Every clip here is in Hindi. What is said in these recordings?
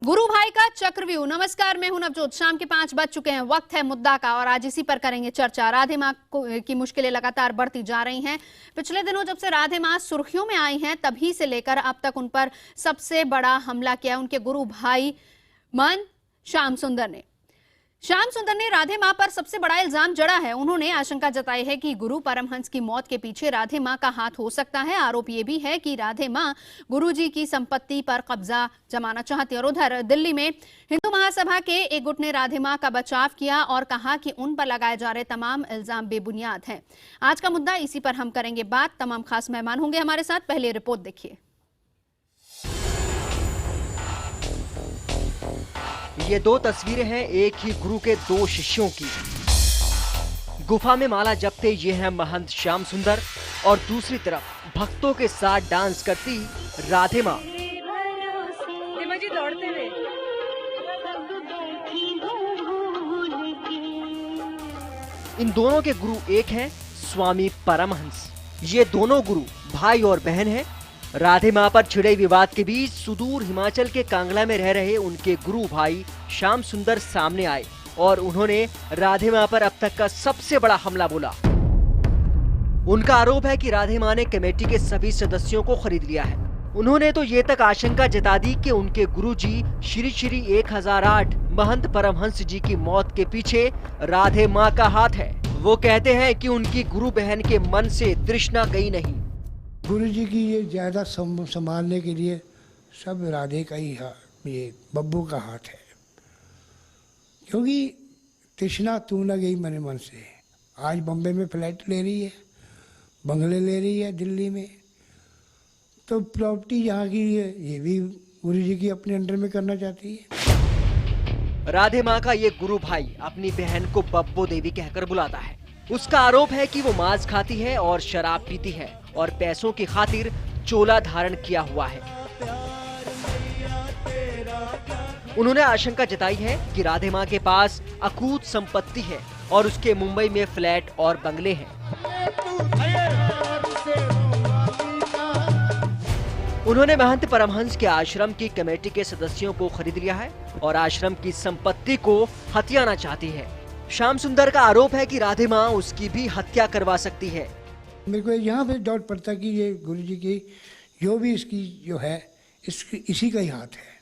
गुरु भाई का चक्रव्यूह। नमस्कार, मैं हूं नवजोत। शाम के 5 बज चुके हैं, वक्त है मुद्दा का और आज इसी पर करेंगे चर्चा। राधे मां की मुश्किलें लगातार बढ़ती जा रही हैं। पिछले दिनों जब से राधे मां सुर्खियों में आई हैं, तभी से लेकर अब तक उन पर सबसे बड़ा हमला किया उनके गुरु भाई महंत श्याम सुंदर ने राधे मां पर सबसे बड़ा इल्जाम जड़ा है। उन्होंने आशंका जताई है कि गुरु परमहंस की मौत के पीछे राधे मां का हाथ हो सकता है। आरोप यह भी है कि राधे मां गुरुजी की संपत्ति पर कब्जा जमाना चाहती है। और उधर दिल्ली में हिंदू महासभा के एक गुट ने राधे मां का बचाव किया और कहा कि उन पर लगाए जा रहे तमाम इल्जाम बेबुनियाद हैं। आज का मुद्दा, इसी पर हम करेंगे बात। तमाम खास मेहमान होंगे हमारे साथ। पहले रिपोर्ट देखिए। ये दो तस्वीरें हैं एक ही गुरु के दो शिष्यों की। गुफा में माला जपते ये हैं महंत श्याम सुंदर और दूसरी तरफ भक्तों के साथ डांस करती राधे मां। इन दोनों के गुरु एक हैं स्वामी परमहंस। ये दोनों गुरु भाई और बहन हैं। राधे मां पर छिड़े विवाद के बीच सुदूर हिमाचल के कांगड़ा में रह रहे उनके गुरु भाई श्याम सुंदर सामने आए और उन्होंने राधे मां पर अब तक का सबसे बड़ा हमला बोला। उनका आरोप है कि राधे मां ने कमेटी के सभी सदस्यों को खरीद लिया है। उन्होंने तो ये तक आशंका जता दी कि उनके गुरुजी श्री श्री 1008 महंत परमहंस जी की मौत के पीछे राधे मां का हाथ है। वो कहते हैं कि उनकी गुरु बहन के मन से तृष्णा गई नहीं। गुरु जी की ये ज़्यादा संभालने के लिए सब राधे का ही ये बब्बू का हाथ है, क्योंकि तृष्णा तू न गई मेरे मन से। आज बम्बे में फ्लैट ले रही है, बंगले ले रही है दिल्ली में, तो प्रॉपर्टी यहाँ की है, ये भी गुरु जी की अपने अंडर में करना चाहती है। राधे मां का ये गुरु भाई अपनी बहन को बब्बो देवी कहकर बुलाता है। उसका आरोप है कि वो मांस खाती है और शराब पीती है और पैसों की खातिर चोला धारण किया हुआ है। उन्होंने आशंका जताई है कि राधे मां के पास अकूत संपत्ति है और उसके मुंबई में फ्लैट और बंगले हैं। उन्होंने महंत परमहंस के आश्रम की कमेटी के सदस्यों को खरीद लिया है और आश्रम की संपत्ति को हथियाना चाहती है। श्याम सुंदर का आरोप है कि राधे मां उसकी भी हत्या करवा सकती है। मेरे को यहाँ पे डाउट पड़ता कि ये गुरु जी की जो भी इसकी जो है इसी का ही हाथ है।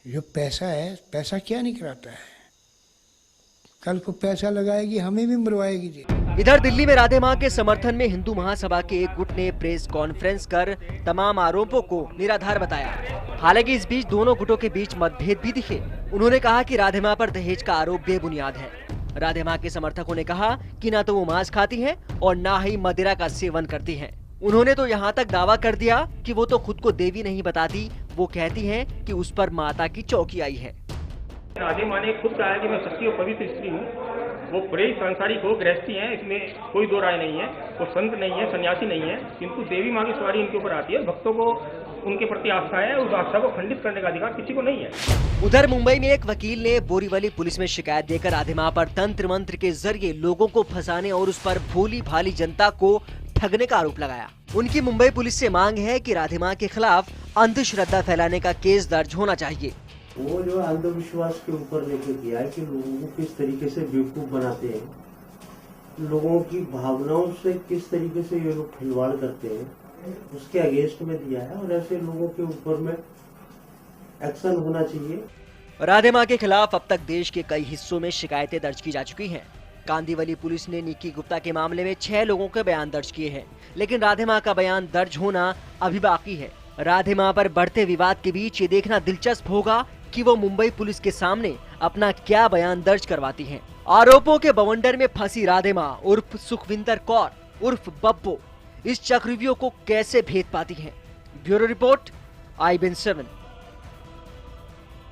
जो पैसा है, पैसा क्या नहीं कराता है, कल को पैसा लगाएगी हमें भी मरवाएगी जी। इधर दिल्ली में राधे मां के समर्थन में हिंदू महासभा के एक गुट ने प्रेस कॉन्फ्रेंस कर तमाम आरोपों को निराधार बताया। हालांकि इस बीच दोनों गुटों के बीच मतभेद भी दिखे। उन्होंने कहा कि राधे मां पर दहेज का आरोप बेबुनियाद है। राधे मां के समर्थकों ने कहा कि ना तो वो मांस खाती है और ना ही मदिरा का सेवन करती है। उन्होंने तो यहाँ तक दावा कर दिया कि वो तो खुद को देवी नहीं बताती, वो कहती हैं कि उस पर माता की चौकी आई है। राधे मां ने खुद कहा है कि मैं सच्ची और पवित्र स्त्री हूँ। वो बड़े सांसारिक हो, गृहस्थी हैं, इसमें कोई दो राय नहीं है। वो संत नहीं है, सन्यासी नहीं है, किंतु देवी मां की सवारी इनके ऊपर आती है। भक्तों को उनके प्रति आस्था है, उस आस्था को खंडित करने का अधिकार किसी को नहीं है। उधर मुंबई में एक वकील ने बोरीवली पुलिस में शिकायत देकर राधे मां पर तंत्र मंत्र के जरिए लोगों को फंसाने और उस पर भोली भाली जनता को ठगने का आरोप लगाया। उनकी मुंबई पुलिस से मांग है कि राधे मां के खिलाफ अंधश्रद्धा फैलाने का केस दर्ज होना चाहिए। वो जो अंधविश्वास के ऊपर लेके किया है कि लोगों को किस तरीके से बेवकूफ बनाते हैं, लोगों की भावनाओं से किस तरीके से ये लोग खिलवाड़ करते हैं, उसके अगेंस्ट में दिया है और ऐसे लोगों के ऊपर में एक्शन होना चाहिए। राधे मां के खिलाफ अब तक देश के कई हिस्सों में शिकायतें दर्ज की जा चुकी हैं। कांदीवली पुलिस ने निक्की गुप्ता के मामले में 6 लोगों के बयान दर्ज किए हैं, लेकिन राधे मां का बयान दर्ज होना अभी बाकी है। राधे मां पर बढ़ते विवाद के बीच ये देखना दिलचस्प होगा कि वो मुंबई पुलिस के सामने अपना क्या बयान दर्ज करवाती हैं। आरोपों के बवंडर में फंसी राधे मां उर्फ सुखविंदर कौर उर्फ बब्बो इस चक्रव्यूह को कैसे भेद पाती हैं? Bureau report, IBN 7।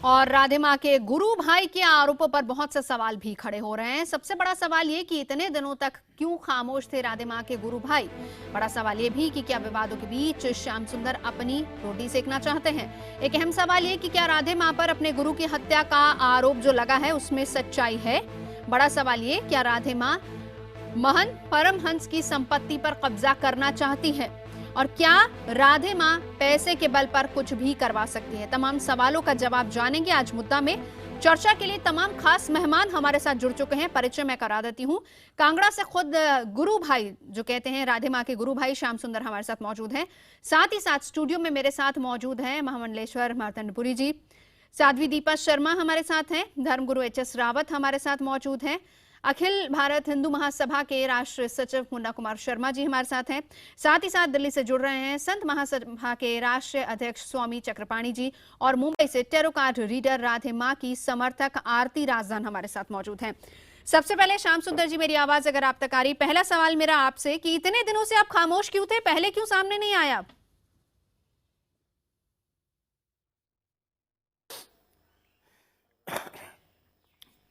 और राधे मां के गुरु भाई के आरोपों पर बहुत से सवाल भी खड़े हो रहे हैं। सबसे बड़ा सवाल ये कि इतने दिनों तक क्यों खामोश थे राधे मां के गुरु भाई। बड़ा सवाल ये भी कि क्या विवादों के बीच श्याम सुंदर अपनी रोटी सेकना चाहते हैं। एक अहम सवाल ये कि क्या राधे मां पर अपने गुरु की हत्या का आरोप जो लगा है उसमें सच्चाई है। बड़ा सवाल ये, क्या राधे मां महंत परमहंस की संपत्ति पर कब्जा करना चाहती है। और क्या राधे माँ पैसे के बल पर कुछ भी करवा सकती है? तमाम सवालों का जवाब जानेंगे आज मुद्दा में। चर्चा के लिए तमाम खास मेहमान हमारे साथ जुड़ चुके हैं। परिचय मैं करा देती हूँ। कांगड़ा से खुद गुरु भाई, जो कहते हैं राधे माँ के गुरु भाई, श्याम सुंदर हमारे साथ मौजूद हैं। साथ ही साथ स्टूडियो में मेरे साथ मौजूद हैं महामंडलेश्वर मार्तंडपुरी जी, साध्वी दीपा शर्मा हमारे साथ हैं, धर्मगुरु एच.एस. रावत हमारे साथ मौजूद हैं, अखिल भारत हिंदू महासभा के राष्ट्रीय सचिव मुन्ना कुमार शर्मा जी हमारे साथ हैं। साथ ही साथ दिल्ली से जुड़ रहे हैं संत महासभा के राष्ट्रीय अध्यक्ष स्वामी चक्रपाणी जी, और मुंबई से टेरो कार्ड रीडर राधे माँ की समर्थक आरती राजदान हमारे साथ मौजूद हैं। सबसे पहले श्याम सुंदर जी, मेरी आवाज अगर आप तक आ रही, पहला सवाल मेरा आपसे कि इतने दिनों से आप खामोश क्यों थे? पहले क्यों सामने नहीं आया?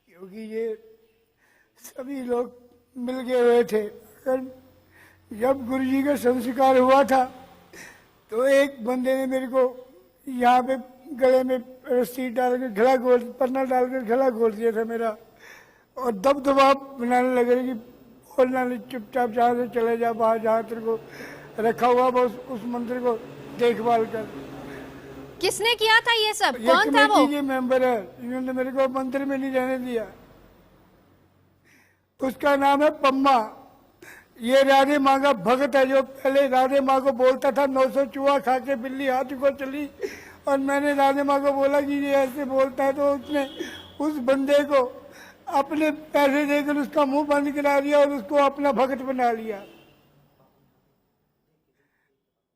क्योंकि ये सभी लोग मिल गए हुए थे। जब गुरु जी का संस्कार हुआ था तो एक बंदे ने मेरे को यहाँ पे गले में रस्सी डाल के गला खोल, पन्ना डाल कर गला खोल दिया था मेरा, और दबदबा बनाने लगे कि बोलना नहीं, चुपचाप जहाँ से चले जा, बाहर जहाँ तेरे को रखा हुआ बस उस मंदिर को देखभाल कर। किसने किया था ये सब? ये कौन था वो? कमेटी के मेंबर है, इन्होंने मेरे को मंदिर में नहीं रहने दिया। उसका नाम है पम्मा। ये राधे माँ का भगत है, जो पहले राधे माँ को बोलता था 900 चूहा खा के बिल्ली हाथ को चली, और मैंने राधे माँ को बोला कि ये ऐसे बोलता है, तो उसने उस बंदे को अपने पैसे देकर उसका मुंह बंद करा दिया और उसको अपना भगत बना लिया।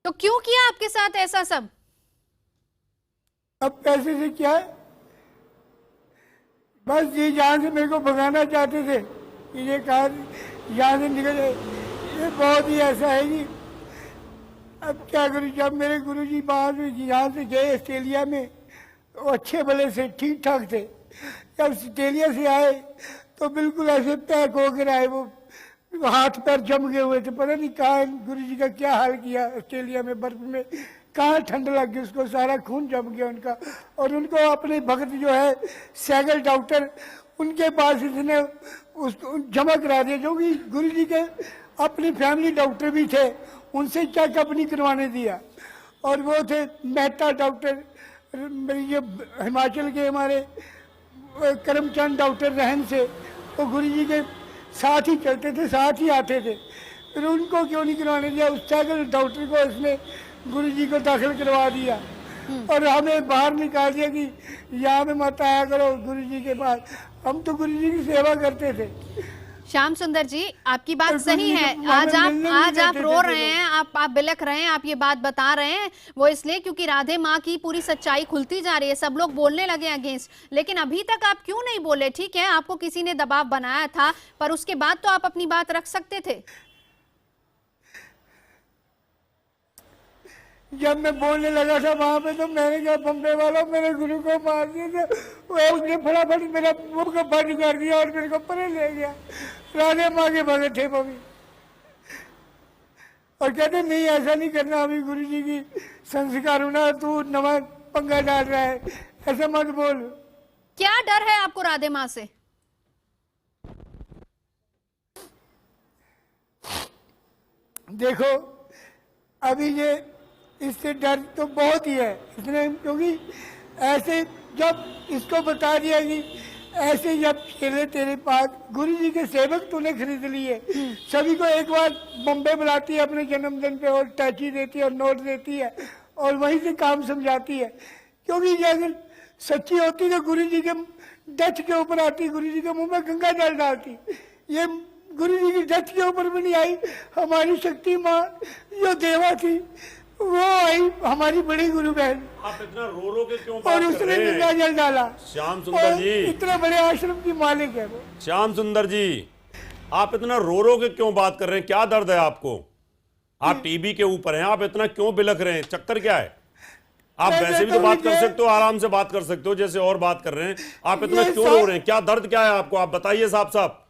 तो क्यों किया आपके साथ ऐसा सब? अब पैसे से क्या है, बस ये जहाँ से मेरे को भगाना चाहते थे, ये कहा यहाँ से निकले। ये बहुत ही ऐसा है कि अब क्या करूँ। जब मेरे गुरुजी बाहर यहाँ से गए ऑस्ट्रेलिया में, तो अच्छे भले से ठीक ठाक थे। जब ऑस्ट्रेलिया से आए तो बिल्कुल ऐसे पैक होकर आए, वो हाथ पैर जम गए हुए थे। पता नहीं कहाँ गुरुजी का क्या हाल किया ऑस्ट्रेलिया में, बर्फ में कहाँ ठंड लग गई उसको, सारा खून जम गया उनका। और उनको अपने भक्त जो है सैगल डॉक्टर, उनके पास इसने उसको जमा करा दिया, जो कि गुरु जी के अपनी फैमिली डॉक्टर भी थे, उनसे चेकअप नहीं करवाने दिया। और वो थे मेहता डॉक्टर, ये हिमाचल के हमारे करमचंद डॉक्टर रहन से, वो गुरु जी के साथ ही चलते थे, साथ ही आते थे। फिर उनको क्यों नहीं करवाने दिया? उस सैगल डॉक्टर को इसने गुरु जी को दाखिल करवा दिया और हमें बाहर निकाल दिया कि यहाँ पे मत आया करो गुरु जी के पास। हम तो गुरु जी की सेवा करते थे। श्याम सुंदर जी, आपकी बात सही है। आज आप रो रहे हैं, आप बिलख रहे हैं, आप ये बात बता रहे हैं, वो इसलिए क्योंकि राधे माँ की पूरी सच्चाई खुलती जा रही है, सब लोग बोलने लगे अगेंस्ट। लेकिन अभी तक आप क्यों नहीं बोले? ठीक है, आपको किसी ने दबाव बनाया था, पर उसके बाद तो आप अपनी बात रख सकते थे। जब मैं बोलने लगा था वहां पे, तो मैंने कहा बम्बे वालों मेरे गुरु को मार दिया था। वो उसने फटाफट मेरा मुंह को बंद कर दिया और मेरे को परे ले गया। राधे माँ के भगत थे वो भी, और कहते नहीं ऐसा नहीं करना, अभी गुरु जी की संस्कार होना, तू नवा पंगा डाल रहा है, ऐसा मत बोल। क्या डर है आपको राधे माँ से? देखो अभी ये इससे डर तो बहुत ही है इसने, क्योंकि ऐसे जब इसको बता दिया कि ऐसे जब चले तेरे पास गुरु जी के सेवक तूने खरीद लिए, सभी को एक बार बम्बे बुलाती है अपने जन्मदिन पे और टैची देती है और नोट देती है और वहीं से काम समझाती है। क्योंकि ये अगर सच्ची होती तो गुरु जी के डेथ के ऊपर आती, गुरु जी के मुंह में गंगा जल डालती। ये गुरु जी की डेथ के ऊपर भी नहीं आई। हमारी शक्ति माँ जो देवा थी वो आई, हमारी बड़ी गुरु बहन। आप इतना रो रो के क्यों बात और कर उसने रहे गंगा हैं? जल डाला। श्याम सुंदर जी, इतने बड़े आश्रम की मालिक है वो। श्याम सुंदर जी, आप इतना रो रो के क्यों बात कर रहे हैं? क्या दर्द है आपको? आप टीबी के ऊपर हैं, आप इतना क्यों बिलख रहे हैं? चक्कर क्या है? आप वैसे भी तो बात कर सकते हो, आराम से बात कर सकते हो जैसे और बात कर रहे हैं। आप इतना क्यों रो रहे हैं? क्या दर्द क्या है आपको? आप बताइए साफ साफ।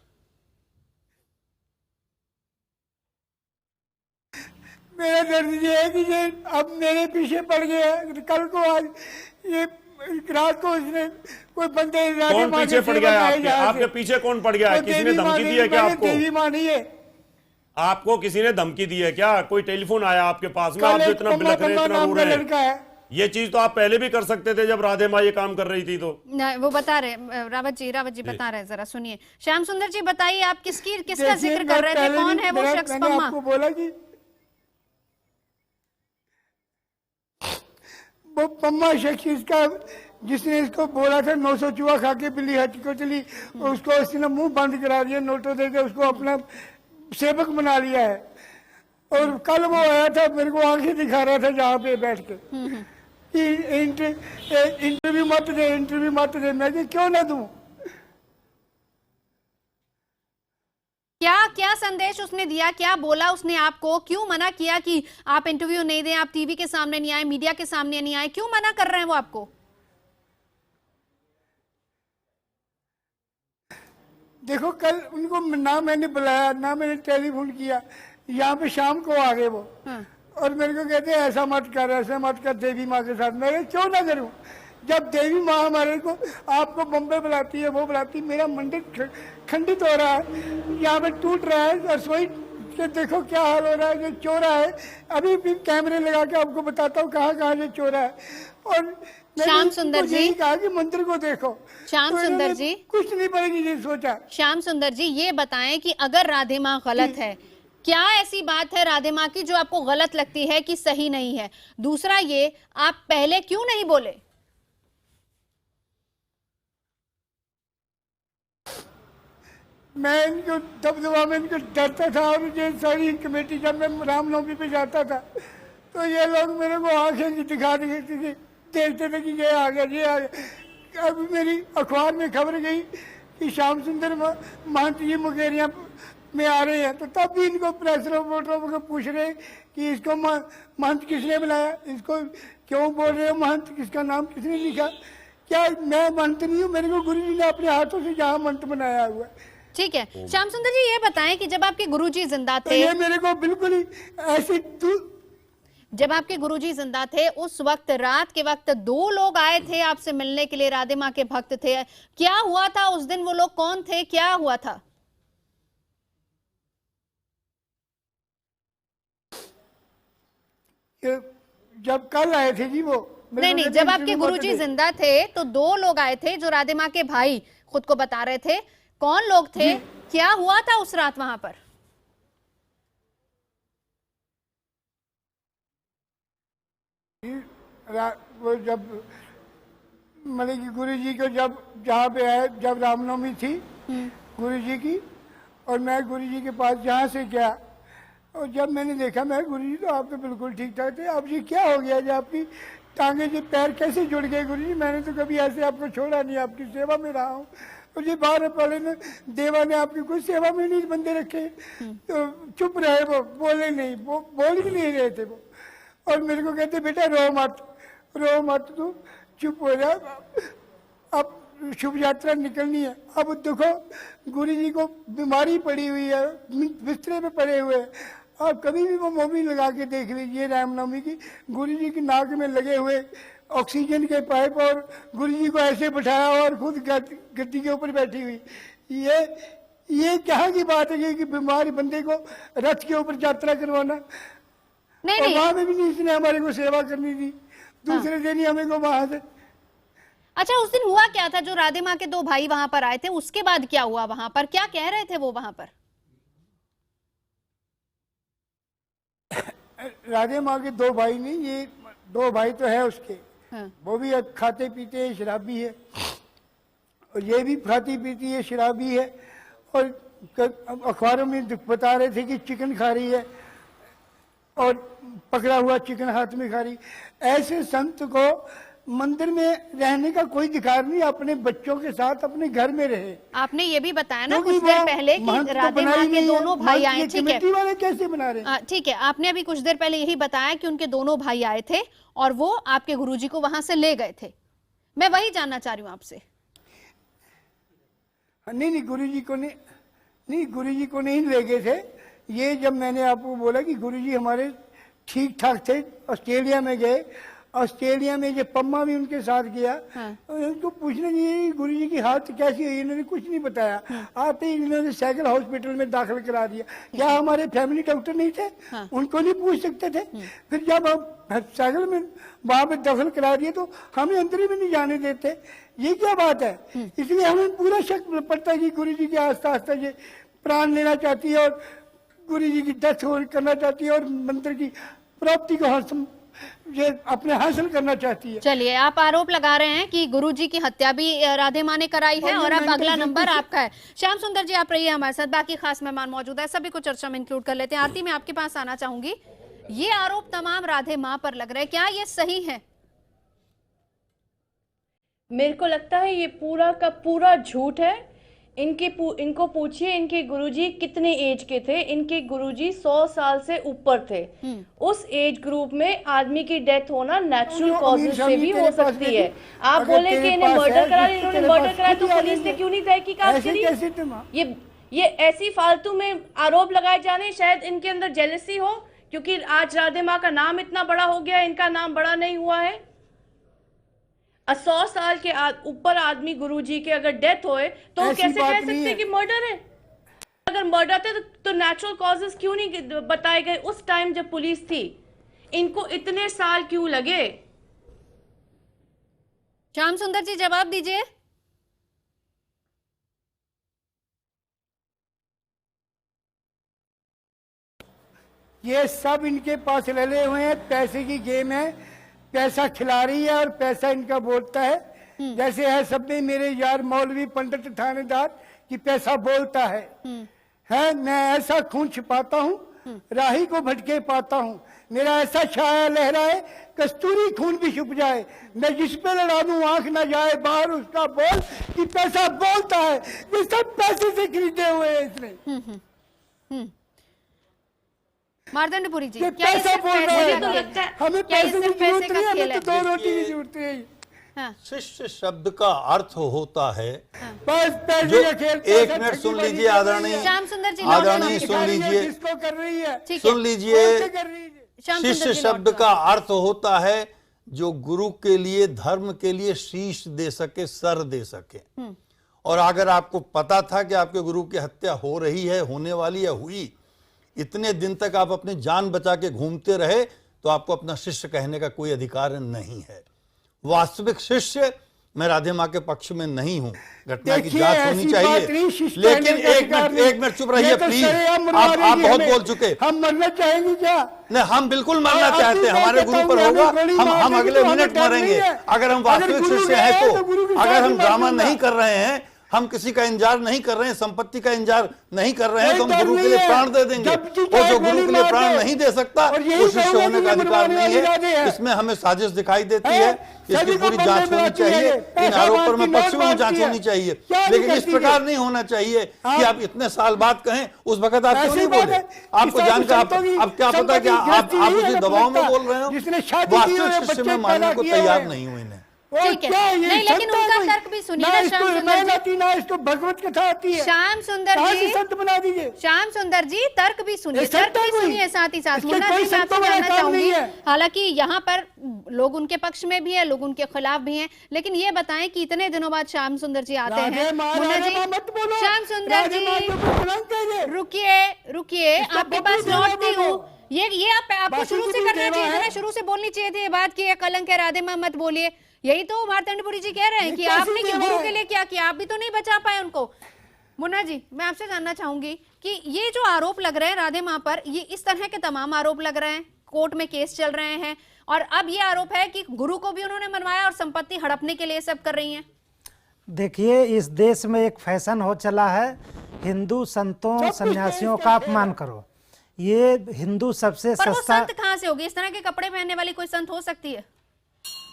मेरा दर्द ये है कि ये अब मेरे पीछे पड़ गया। कल को आज ये रात को इसने कोई बंदे कौन पीछे पड़ गया है आपके? आपके पीछे कौन पड़ गया है? किसी ने धमकी दी है क्या आपको? देवी माँ नहीं है, आपको किसी ने धमकी दी है क्या? कोई टेलीफोन आया आपके पास में? आप जो इतना बिलख रहे हैं, इतना रो रहे लड़का हैं, है। ये चीज तो आप पहले भी कर सकते थे जब राधे माँ ये काम कर रही थी। तो नहीं, वो बता रहे रावत जी बता रहे, जरा सुनिए। श्याम सुंदर जी बताइए, आप किसका जिक्र कर रहे थे? कौन है वो शख्स? मैंने आपको बोला कि वो पम्मा शख्स इसका, जिसने इसको बोला था 900 चूहा खा के बिल्ली हट को चली, उसको उसने मुंह बंद करा दिया, नोटों देकर उसको अपना सेवक बना लिया है। और कल वो आया था, मेरे को आंखें दिखा रहा था जहाँ पे बैठ के कि इंटरव्यू मत दे। मैं क्यों ना दूं? क्या संदेश उसने दिया? क्या बोला उसने आपको? क्यों मना किया कि आप इंटरव्यू नहीं दें, आप टीवी के सामने नहीं आए, मीडिया के सामने नहीं आए? क्यों मना कर रहे हैं वो आपको? देखो, कल उनको ना मैंने बुलाया, ना मैंने टेलीफोन किया। यहाँ पे शाम को आ गए वो, और मेरे को कहते हैं ऐसा मत कर देवी माँ के साथ। मैं क्यों ना करूं? जब देवी माँ हमारे को, आपको बम्बे बुलाती है, वो बुलाती है, मेरा मंदिर खंडित हो रहा है, यहाँ पे टूट रहा है, रसोई के देखो क्या हाल हो रहा है, जो चोरा है। अभी भी कैमरे लगा के आपको बताता हूँ कहाँ से चोरा है। और श्याम सुंदर जी कहा कि मंदिर को देखो। श्याम सुंदर जी, कुछ नहीं पड़ेगी ये सोचा। श्याम सुंदर जी ये बताएं कि अगर राधे माँ गलत है, क्या ऐसी बात है राधे माँ की जो आपको गलत लगती है कि सही नहीं है? दूसरा ये, आप पहले क्यों नहीं बोले? मैं इनको दबदबा में इनको डरता था। और ये सारी कमेटी, जब मैं रामनवमी पे जाता था तो ये लोग मेरे को आंखें दिखा देखते थे कि ये आ गया। अब मेरी अखबार में खबर गई कि श्याम सुंदर महंत जी मुकेरिया में आ रहे हैं, तो तब भी इनको प्रेस रिपोर्टरों को पूछ रहे कि इसको महंत किसने बुलाया, इसको क्यों बोल रहे हो महंत, किसका नाम किसने लिखा? क्या मैं महंत नहीं हूँ? मेरे को गुरु जी ने अपने हाथों से जहाँ महंत बनाया हुआ है। ठीक है, श्याम सुंदर जी ये बताएं कि जब आपके गुरुजी जिंदा थे, तो ये मेरे को बिल्कुल ही ऐसी जब आपके गुरुजी जिंदा थे उस वक्त, रात के वक्त 2 लोग आए थे आपसे मिलने के लिए, राधे माँ के भक्त थे। क्या हुआ था उस दिन? वो लोग कौन थे? क्या हुआ था? जब कल आए थे जी वो, नहीं, जब आपके गुरुजी जिंदा थे तो 2 लोग आए थे जो राधे माँ के भाई खुद को बता रहे थे। कौन लोग थे? क्या हुआ था उस रात वहां पर? वो जब मतलब कि गुरु जी को जब जहाँ पे आए, जब रामनवमी थी गुरु जी की, और मैं गुरु जी के पास जहाँ से गया, और जब मैंने देखा, मैं गुरु जी तो आप तो बिल्कुल ठीक ठाक थे, अब जी क्या हो गया जी? आपकी टांगे जी पैर कैसे जुड़ गए गुरु जी? मैंने तो कभी ऐसे आपको छोड़ा नहीं, आपकी सेवा में रहा हूँ। और जी बाहर वाले ने, देवा ने आपकी कोई सेवा में नहीं बंदे रखे, तो चुप रहे, वो बोले नहीं, वो बोल भी नहीं रहे थे वो। और मेरे को कहते बेटा रो मत तू चुप हो जा, अब शुभ यात्रा निकलनी है। अब देखो गुरु जी को बीमारी पड़ी हुई है, बिस्तरे पे पड़े हुए हैं। आप कभी भी वो मूवी लगा के देख लीजिए रामनवमी की, गुरु जी की नाक में लगे हुए ऑक्सीजन के पाइप, और गुरु जी को ऐसे बिठाया और खुद गद्दी के ऊपर बैठी हुई। ये क्या की बात है कि बीमार बंदे को रथ के ऊपर यात्रा करवाना? नहीं, वहां में भी नहीं इसने हमारे को सेवा करनी थी, दूसरे दिन ही हमें को वहां से। अच्छा, उस दिन हुआ क्या था? जो राधे माँ के 2 भाई वहां पर आए थे, उसके बाद क्या हुआ वहां पर? क्या कह रहे थे वो वहां पर? राधे माँ के 2 भाई नहीं, ये 2 भाई तो है उसके, वो भी खाते पीते है, शराबी है, और ये भी खाती पीती है, शराबी है। और अखबारों में बता रहे थे कि चिकन खा रही है, और पकड़ा हुआ चिकन हाथ में खा रही। ऐसे संत को मंदिर में रहने का कोई अधिकार नहीं, अपने बच्चों के साथ अपने घर में रहे। आपने ये भी बताया ना कुछ देर पहले कि राधे माँ के दोनों भाई आए। ठीक है, वाले कैसे बना रहे? ठीक है, आपने अभी कुछ देर पहले यही बताया कि उनके दोनों भाई आए थे और वो आपके गुरुजी को वहां से ले गए थे। मैं वही जानना चाह रही हूँ आपसे। नहीं, गुरुजी को नहीं ले गए थे। ये जब मैंने आपको बोला कि गुरुजी हमारे ठीक ठाक थे, ऑस्ट्रेलिया में गए, ऑस्ट्रेलिया में, ये पम्मा भी उनके साथ गया। हाँ। उनको पूछना चाहिए गुरु जी की हालत कैसी हुई, इन्होंने कुछ नहीं बताया। आते ही इन्होंने साइकिल हॉस्पिटल में दाखिल करा दिया। क्या हमारे फैमिली डॉक्टर नहीं थे? हाँ। उनको नहीं पूछ सकते थे? फिर जब हम साइकिल में वहां पे दाखिल करा दिए तो हमें अंदर ही में नहीं जाने देते। ये क्या बात है? इसलिए हमें पूरा शक पड़ता है कि गुरु जी के आस्ता आस्ता ये प्राण लेना चाहती है और गुरु जी की डेथ करना चाहती है और मंत्र की प्राप्ति को हासिल ये अपने हासिल करना चाहती है। चलिए, आप आरोप लगा रहे हैं कि गुरुजी की हत्या भी राधे माँ ने कराई है और अब अगला नंबर आपका है। श्याम सुंदर जी, आप रहिए हमारे साथ, बाकी खास मेहमान मौजूद है, सभी को चर्चा में इंक्लूड कर लेते हैं। आरती, मैं आपके पास आना चाहूंगी। ये आरोप तमाम राधे माँ पर लग रहे हैं, क्या ये सही है? मेरे को लगता है ये पूरा का पूरा झूठ है। इनको पूछिए इनके गुरुजी कितने एज के थे। इनके गुरुजी 100 साल से ऊपर थे। उस एज ग्रुप में आदमी की डेथ होना नेचुरल कॉजेज से भी हो सकती है। आप बोले कि इन्हें मर्डर करा, इन्होंने मर्डर कराया तो पुलिस ने क्यों नहीं तहकीकात करी? ये ऐसी फालतू में आरोप लगाए जाने, शायद इनके अंदर जेलसी हो क्योंकि आज राधे माँ का नाम इतना बड़ा हो गया, इनका नाम बड़ा नहीं हुआ है। 100 साल के ऊपर आदमी गुरुजी के अगर डेथ होए तो कैसे कह सकते कि मर्डर है? अगर मर्डर थे तो नेचुरल कॉजेस क्यों नहीं बताए गए उस टाइम जब पुलिस थी? इनको इतने साल क्यों लगे? श्याम सुंदर जी, जवाब दीजिए। ये सब इनके पास रले हुए हैं, पैसे की गेम है, पैसा खिला रही है और पैसा इनका बोलता है। जैसे है सब में मेरे यार मौलवी पंडित थानेदार कि पैसा बोलता है मैं ऐसा खून छिपाता हूँ, राही को भटके पाता हूँ, मेरा ऐसा छाया लहराए कस्तूरी खून भी छुप जाए, मैं जिस पे लड़ा दूं आंख ना जाए बाहर उसका बोल कि पैसा बोलता है। ये सब पैसे से खरीदे हुए हैं इसने। मार्तंडपुरी जी, ये क्या ये पैसा सिर्फ बोल रहा पैसे है? का खेल है? हमें क्या ये पैसे की सिर्फ जरूरत पैसे नहीं का है, खेल हमें है? तो 2 रोटी की जरूरत है। हाँ। शिष्य शब्द का अर्थ होता है बस पैसे जो का खेल। एक मिनट सुन लीजिए आदरणीय, श्याम सुंदर जी, आदरणीय सुन लीजिए, जिसको कर रही है ठीक है। सुन लीजिए। कर रही है। श्याम सुंदर शिष्य जी, शब्द लौट का अर्थ होता है जो गुरु के लिए, धर्म के लिए शीश दे सके, सर दे सके। और अगर आपको पता था कि आपके गुरु की हत्या हो रही है, होने वाली है, हुई, इतने दिन तक आप अपनी जान बचा के घूमते रहे, तो आपको अपना शिष्य कहने का कोई अधिकार नहीं है। वास्तविक शिष्य मैं राधे माँ के पक्ष में नहीं हूं, घटना की जांच होनी चाहिए। लेकिन एक मिनट चुप रहिए प्लीज, आप बहुत बोल चुके। हम मरना चाहेंगे क्या? नहीं, हम बिल्कुल मरना चाहते हैं, हमारे गुरु पर होगा, हम अगले मिनट मरेंगे। अगर हम वास्तविक शिष्य हैं तो, अगर हम ड्रामा नहीं कर रहे हैं, हम किसी का इंतजार नहीं कर रहे हैं, संपत्ति का इंतजार नहीं कर रहे हैं, तो हम गुरु के लिए प्राण दे देंगे। और जो गुरु के लिए प्राण नहीं दे सकता वो शिष्य होने का अधिकार नहीं है। इसमें हमें साजिश दिखाई देती है, इसकी पूरी जांच होनी चाहिए। इन आरोपों में पक्ष में जांच होनी चाहिए, लेकिन इस प्रकार नहीं होना चाहिए कि आप इतने साल बाद कहें उस वक्त आप क्यों नहीं बोले। आपको जानकर अब क्या पता कि आप उसी दबाव में बोल रहे हो। वास्तविक शिष्य में मानने को तैयार नहीं हुए इन्हें। ठीक है, नहीं, लेकिन उनका तर्क भी सुनिए ना श्याम सुंदर जी। ना इसको भगवत कथा आती है। श्याम सुंदर जी, संत बना दीजिए। श्याम सुंदर जी, तर्क भी सुनिए, तर्क भी सुनिए साथ ही साथ। इसके मुन्ना कोई जी, मैं आपसे संतों का जानना काम चाहूंगी, नहीं है। हालांकि यहाँ पर लोग उनके पक्ष में भी है, लोग उनके खिलाफ भी हैं, लेकिन ये बताएं कि इतने दिनों बाद श्याम सुंदर जी आते हैं। मुन्ना जी, श्याम सुंदर जी, रुकिए, आपके पास लौटती हूँ। ये आपको शुरू से करना चाहिए था ना, शुरू से बोलनी चाहिए थी ये बात कि ये कलंक है, राधे माँ मत बोलिए। यही तो मार्तंडपुरी जी कह रहे हैं कि आपने कि गुरु के लिए क्या किया, आप भी तो नहीं बचा पाए उनको। मुन्ना जी, मैं आपसे जानना चाहूंगी कि ये जो आरोप लग रहे हैं राधे माँ पर, ये इस तरह के तमाम आरोप लग रहे हैं, कोर्ट में केस चल रहे हैं, और अब ये आरोप है कि गुरु को भी उन्होंने मनवाया और संपत्ति हड़पने के लिए सब कर रही हैं। देखिए, इस देश में एक फैशन हो चला है, हिंदू संतों सन्यासियों का अपमान करो। ये हिंदू सबसे पर वो सस्ता। संत कहाँ से होगी? इस तरह के कपड़े पहनने वाली कोई संत हो सकती है?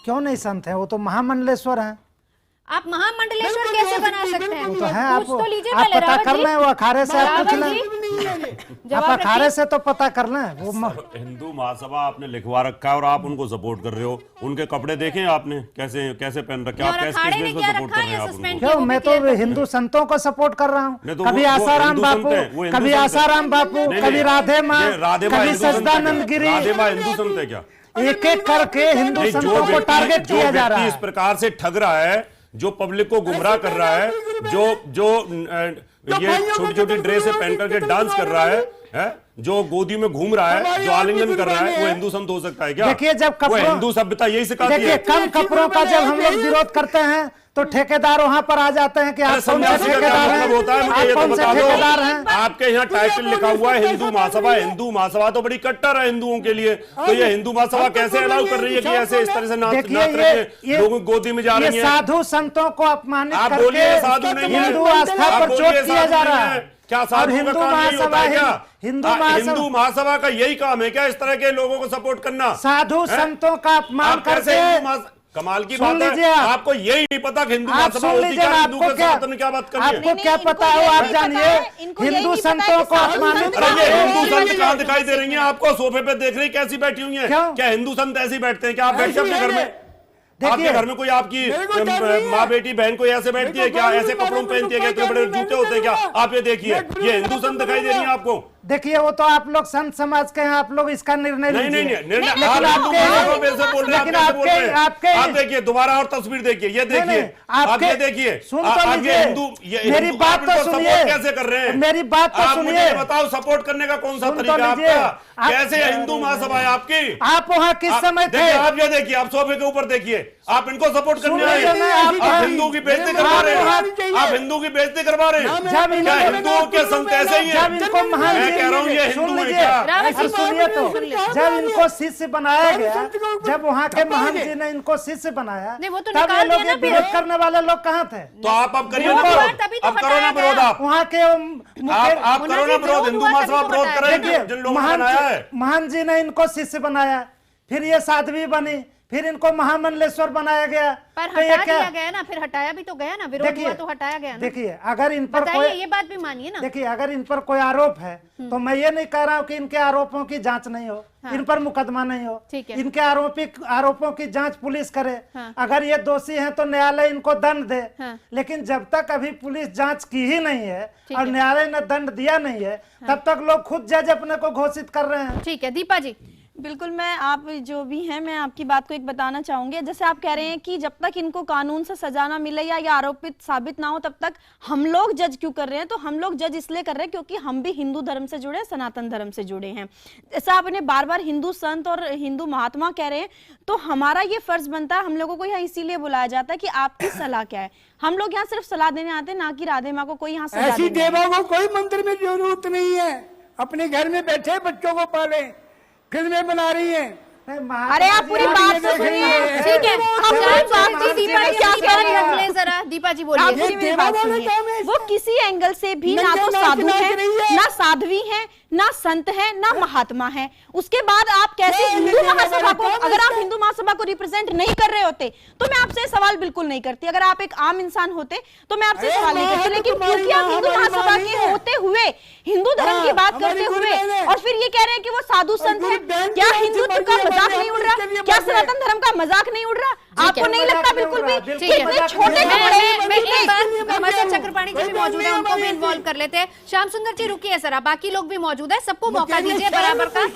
क्यों नहीं संत है? वो तो महामंडलेश्वर हैं। आप महामंडलेश्वर कैसे बना सकते हैं? वो तो है, आप पूछ तो लीजिए आप पहले, पता रावत कर जी। लें, वो अखाड़े से आप पूछ रावत लें, जी, आप जवाब अखाड़े रखिए। से तो पता कर लें। वो हिंदू महासभा आपने लिखवा रखा है और आप उनको सपोर्ट कर रहे हो। उनके कपड़े देखें आपने कैसे पहन रखे, आप और किस अखाड़े बेस ने पर क्या सपोर्ट रखा कर है? रहे हैं आप सस्पेंड उनको? किया। क्यों, मैं तो हिंदू संतों को सपोर्ट कर रहा हूँ। नहीं तो कभी वो आसाराम हिंदू संत बापू, है, वो हिंदू कभी संत है। आसाराम बापू, नहीं, कभी नहीं, राधे माँ, ये राधे माँ कभी हिंदू संत है क्या? सच्चिदानंद गिरी। राधे माँ हिंदू संत है क्या? एक एक करके हिंदू नहीं, संतों को टारगेट किया जा रहा इस है। प्रकार से ठग रहा है, जो पब्लिक को गुमराह कर रहा है, जो ये छोटी छोटी ड्रेस पहन करके डांस कर रहा है, जो गोदी में घूम रहा है, जो आलिंगन कर रहा है, वो हिंदू संत हो सकता है क्या? देखिए, जब वो हिंदू सभ्यता यही सिखाती है। देखिए, कम कपड़ों का जब हम लोग विरोध करते हैं तो ठेकेदार वहां पर आ जाते हैं कि आप कौन से सन्यासी का क्या ठेकेदार हैं, मतलब होता है, मुझे ये आप तो कौन से बता ठेकेदार दो। हैं। आपके यहाँ टाइटल लिखा हुआ है हिंदू महासभा। हिंदू महासभा तो बड़ी कट्टर है हिंदुओं के लिए, तो ये हिंदू महासभा कैसे अलाउ कर रही है कि ऐसे इस तरह से नाच रहे लोगों की गोदी में जा रही है? साधु संतों को अपमानित आप बोलिए करके साधु नहीं है, हिंदू आस्था आप पर बोलिए चोट किया साधु जा नहीं रहा है। है। क्या और साधु का हिंदू काम नहीं होता है क्या? हिंदू महासभा का यही काम है क्या, इस तरह के लोगों को सपोर्ट करना? साधु संतों का अपमान करके। कमाल की सुन बात लीजिए है, आप। आपको यही नहीं पता कि हिंदू आप महासभा सुन होती लीजिए, क्या, हिंदू आपको के क्या साथ में क्या बात करनी है? आपको क्या पता हो, आप जानिए हिंदू संतों को अपमानित अरे ये करके। हिंदू संत कहाँ दिखाई दे रही हैं आपको? सोफे पे देख रही कैसी बैठी हुई हैं? क्यों? क्या हिंदू संत ऐसे बैठते हैं? क्या आप बैठते हैं अपने घर में? आपके घर में कोई आपकी माँ बेटी बहन कोई ऐसे बैठती है क्या? ऐसे कपड़ों में पहनती है क्या? इतने बड़े जूते होते हैं क्या? आप ये देखिए, ये हिंदू संत दिखाई दे रही है आपको? देखिए, वो तो आप लोग संत समाज के हैं, आप लोग इसका निर्णय नहीं लीजिए। नहीं निर्णय लेकिन आप हिंदू आपके- महासभा पे ऐसे बोल रहे हैं, लेकिन आप कैसे बोल रहे हैं? आपके- आप देखिए दोबारा और तस्वीर देखिए, ये देखिए, नहीं, आप आपके- ये देखिए, सुन तो आप ये लीजिए। हिंदू मेरी बात आप तो इनको सुनिए। सपोर्ट कैसे कर रहे हैं? मेरी बात तो आप सुनिए। मुझे बताओ सपोर्ट करने का कौन सा सुन तो तरीका है लीजिए। आपका? कैसे हिंदू महासभा है आपकी? आप वहाँ किस समय थे? देखिए, आप ये देखिए, आप सोफे के ऊपर देखिए, आप इनको सपोर्ट करने सुन आए लीजिए ना, आप हिंदू की बेइज्जती करवा रहे हैं, आप हिंदू की बेइज्जती करवा रहे हैं। जब क्या हिंदुओं के संत ऐसे ही हैं? जब इनको महान मैं कह रहा हूँ ये सुन हिंदू है लीजिए, क्या? ऐसे सुनिए तो, जब इनको शिष्य बनाया गया, जब वहाँ के महान जी ने इनको शिष्य बनाया, नहीं, वो तो तब ये निकाल लोग दिया ये ना फिर। विरोध करने वाले लोग कहाँ थे? तो आप अब करिए ना विरोध हुआ विरोध, तभी तो अब करो ना हटाया विरोध गया। आप वहाँ के आप करो ना विरोध, हिंदू महासभा विरोध करेंगे जिन लोगों ने बनाया है। महान जी ने इनको शिष्य बनाया, फिर ये साध्वी बनी, फिर इनको महामंडलेश्वर बनाया गया। पर तो ये हटा क्या? दिया गया ना, फिर हटाया भी तो गया ना, विरोध हुआ तो हटाया गया ना। देखिए, अगर इन पर बताइए, कोई ये बात भी मानिए ना। देखिए, अगर इन पर कोई आरोप है तो मैं ये नहीं कह रहा हूँ कि इनके आरोपों की जांच नहीं हो, इन पर मुकदमा नहीं हो, ठीक है। इनके आरोपों की जांच पुलिस करे। हाँ। अगर ये दोषी हैं तो न्यायालय इनको दंड दे। हाँ। लेकिन जब तक अभी पुलिस जांच की ही नहीं है ठीक और है। न्यायालय ने दंड दिया नहीं है, तब तक लोग खुद जज अपने को घोषित कर रहे हैं। ठीक है, दीपा जी। बिल्कुल, मैं आप जो भी हैं, मैं आपकी बात को एक बताना चाहूंगी। जैसे आप कह रहे हैं कि जब तक इनको कानून से सजा ना मिले या ये आरोपित साबित ना हो, तब तक हम लोग जज क्यों कर रहे हैं? तो हम लोग जज इसलिए कर रहे हैं क्योंकि हम भी हिंदू धर्म से जुड़े, सनातन धर्म से जुड़े हैं। जैसा आपने बार बार हिंदू संत और हिंदू महात्मा कह रहे हैं, तो हमारा ये फर्ज बनता है, हम लोगों को यहाँ इसीलिए बुलाया जाता है कि आपकी सलाह क्या है। हम लोग यहाँ सिर्फ सलाह देने आते हैं, ना कि राधे माँ को कोई यहाँ सजा ऐसी देने आए। देवा को कोई मंदिर में जरूरत नहीं है, अपने घर में बैठे बच्चों को पाले, फिल्में बना रही हैं। अरे आप पूरी बात तो सुनिए। ठीक है, हम शाम लोग बात बात दीपा जी क्या अपनी कह बात रहे रख हैं? लें जरा। दीपा जी आप बोलिए। पूरी मेरी बात सुनिए। वो किसी एंगल से भी ना तो साधु है, ना साध्वी है, ना संत है, ना महात्मा है। उसके बाद आप कैसे हिंदू महासभा को, अगर आप हिंदू महासभा को रिप्रेजेंट नहीं कर रहे होते तो मैं आपसे सवाल बिल्कुल नहीं करती। अगर आप एक आम इंसान होते तो मैं आपसे सवाल नहीं करती, लेकिन क्योंकि आप हिंदू महासभा के होते हुए, हिंदू धर्म की बात करते हुए, और फिर ये कह रहे हैं कि वो साधु संत है, क्या हिंदुत्व का मजाक नहीं उड़ रहा? क्या सनातन धर्म का मजाक नहीं उड़ रहा? आपको नहीं लगता बिल्कुल भी? ठीक है, इतने छोटे मैं एक बार हमारे साथ चक्रपाणी जी भी मौजूद है, उनको भी इन्वॉल्व कर लेते हैं। श्याम सुंदर जी रुकिए जरा, बाकी लोग भी मौजूद है, सबको मौका दीजिए बराबर का।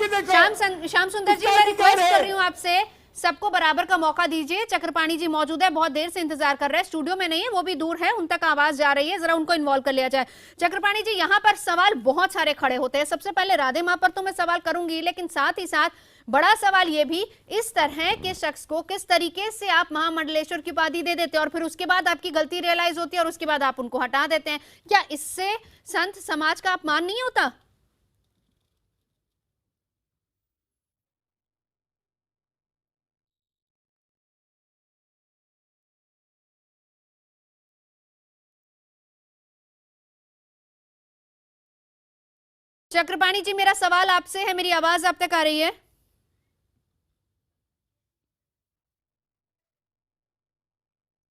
श्याम सुंदर जी, मैं रिक्वेस्ट कर रही हूँ आपसे, सबको बराबर का मौका दीजिए। चक्रपाणी जी मौजूद है, बहुत देर से इंतजार कर रहे हैं, स्टूडियो में नहीं है, वो भी दूर है, उन तक आवाज जा रही है, जरा उनको इन्वॉल्व कर लिया जाए। चक्रपाणी जी, यहाँ पर सवाल बहुत सारे खड़े होते हैं। सबसे पहले राधे माँ पर तो मैं सवाल करूंगी, लेकिन साथ ही साथ बड़ा सवाल ये भी, इस तरह के शख्स को किस तरीके से आप महामंडलेश्वर की उपाधि दे देते हैं और फिर उसके बाद आपकी गलती रियलाइज होती है और उसके बाद आप उनको हटा देते हैं। क्या इससे संत समाज का अपमान नहीं होता? चक्रपाणी जी, मेरा सवाल आपसे है, मेरी आवाज आप तक आ रही है?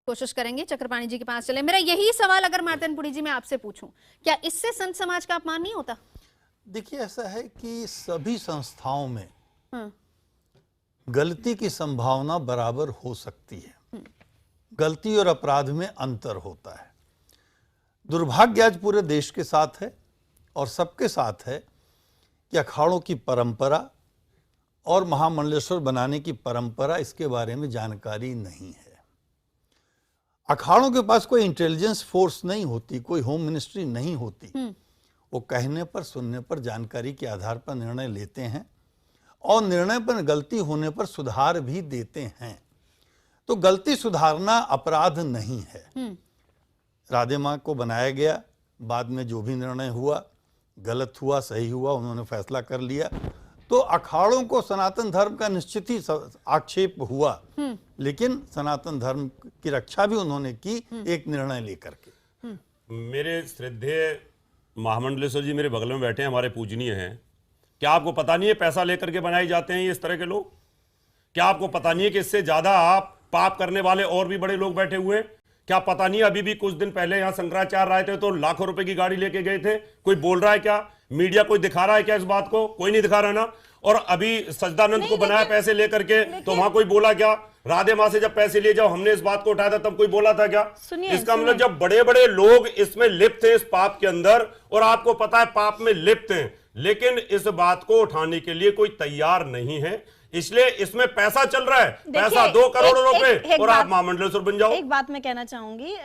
कोशिश करेंगे चक्रपाणी जी के पास चले। मेरा यही सवाल अगर मार्तनपुरी जी मैं आपसे पूछूं, क्या इससे संत समाज का अपमान नहीं होता? देखिए, ऐसा है कि सभी संस्थाओं में हाँ। गलती की संभावना बराबर हो सकती है। गलती और अपराध में अंतर होता है। दुर्भाग्य आज पूरे देश के साथ है और सबके साथ है कि अखाड़ों की परंपरा और महामंडलेश्वर बनाने की परंपरा, इसके बारे में जानकारी नहीं है। अखाड़ों के पास कोई इंटेलिजेंस फोर्स नहीं होती, कोई होम मिनिस्ट्री नहीं होती। वो कहने पर, सुनने पर, जानकारी के आधार पर निर्णय लेते हैं और निर्णय पर गलती होने पर सुधार भी देते हैं। तो गलती सुधारना अपराध नहीं है। राधे माँ को बनाया गया, बाद में जो भी निर्णय हुआ, गलत हुआ सही हुआ, उन्होंने फैसला कर लिया। तो अखाड़ों को सनातन धर्म का निश्चित ही आक्षेप हुआ, लेकिन सनातन धर्म की रक्षा भी उन्होंने की एक निर्णय लेकर के। मेरे श्रद्धेय महामंडलेश्वर जी मेरे बगल में बैठे हैं, हमारे पूजनीय हैं। क्या आपको पता नहीं है पैसा लेकर के बनाए जाते हैं ये इस तरह के लोग? क्या आपको पता नहीं है कि इससे ज्यादा आप पाप करने वाले और भी बड़े लोग बैठे हुए हैं? क्या पता नहीं अभी भी कुछ दिन पहले यहां शंकराचार्य आए थे तो लाखों रुपए की गाड़ी लेके गए थे? कोई बोल रहा है क्या? मीडिया कोई दिखा रहा है क्या इस बात को? कोई नहीं दिखा रहा ना। और अभी सजदानंद को बनाया पैसे लेकर के, तो वहां कोई बोला क्या? राधे माँ से जब पैसे लिए जाओ हमने इस बात को उठाया था तब कोई बोला था क्या? इसका मतलब जब बड़े बड़े लोग इसमें लिप्त हैं, इस पाप के अंदर, और आपको पता है पाप में लिप्त हैं, लेकिन इस बात को उठाने के लिए कोई तैयार नहीं है, इसलिए इसमें पैसा चल रहा है। पैसा 2 करोड़ रुपए और आप महामंडलेश्वर बन जाओ। एक बात मैं कहना चाहूंगी,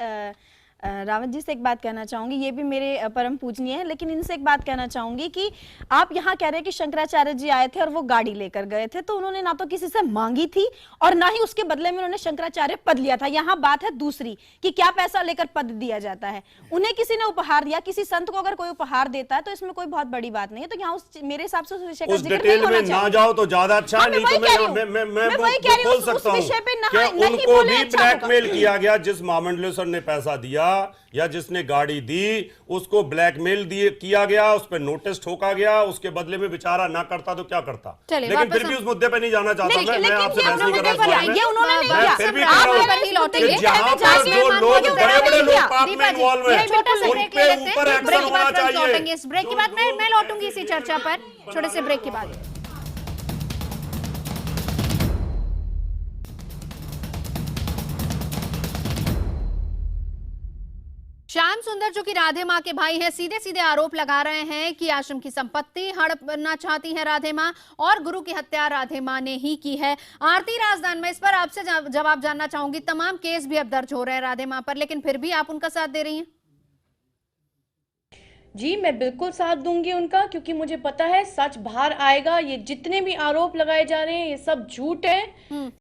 रावत जी से एक बात कहना चाहूंगी, ये भी मेरे परम पूजनीय है, लेकिन इनसे एक बात कहना चाहूंगी कि आप यहाँ कह रहे हैं कि शंकराचार्य जी आए थे और वो गाड़ी लेकर गए थे, तो उन्होंने ना तो किसी से मांगी थी और ना ही उसके बदले में उन्होंने शंकराचार्य पद लिया था। यहाँ बात है दूसरी कि क्या पैसा लेकर पद दिया जाता है। उन्हें किसी ने उपहार दिया, किसी संत को अगर कोई उपहार देता है तो इसमें कोई बहुत बड़ी बात नहीं है। तो यहाँ मेरे हिसाब से उस विषय का जिक्र नहीं होना चाहिए। ना जाओ तो ज्यादा अच्छा, नहीं तो मैं बोल सकता हूँ कि उनको भी ब्लैकमेल किया गया। जिस महामंडलेश्वर ने पैसा दिया या जिसने गाड़ी दी उसको ब्लैकमेल किया गया, उस पर नोटिस ठोका गया, उसके बदले में बेचारा ना करता तो क्या करता। लेकिन फिर भी उस मुद्दे पे नहीं जाना चाहता मैं आपसे बहस नहीं कर रहा हूं। फिर भी जहां पर जो लोग बड़े बड़े लोग पाप में इन्वॉल्व हैं उन पे ऊपर एक्शन होना चाहिए। इस ब्रेक के बाद मैं लौटूंगी इसी चर्चा पर, छोटे से ब्रेक के बाद। श्याम सुंदर जो कि राधे माँ के भाई हैं, सीधे सीधे आरोप लगा रहे हैं कि आश्रम की संपत्ति हड़पना चाहती है राधे माँ और गुरु की हत्या राधे माँ ने ही की है। आरती राजदान, मैं इस पर आपसे जवाब जानना चाहूंगी। तमाम केस भी अब दर्ज हो रहे हैं राधे माँ पर, लेकिन फिर भी आप उनका साथ दे रही हैं? जी मैं बिल्कुल साथ दूंगी उनका, क्योंकि मुझे पता है सच बाहर आएगा। ये जितने भी आरोप लगाए जा रहे हैं ये सब झूठ है,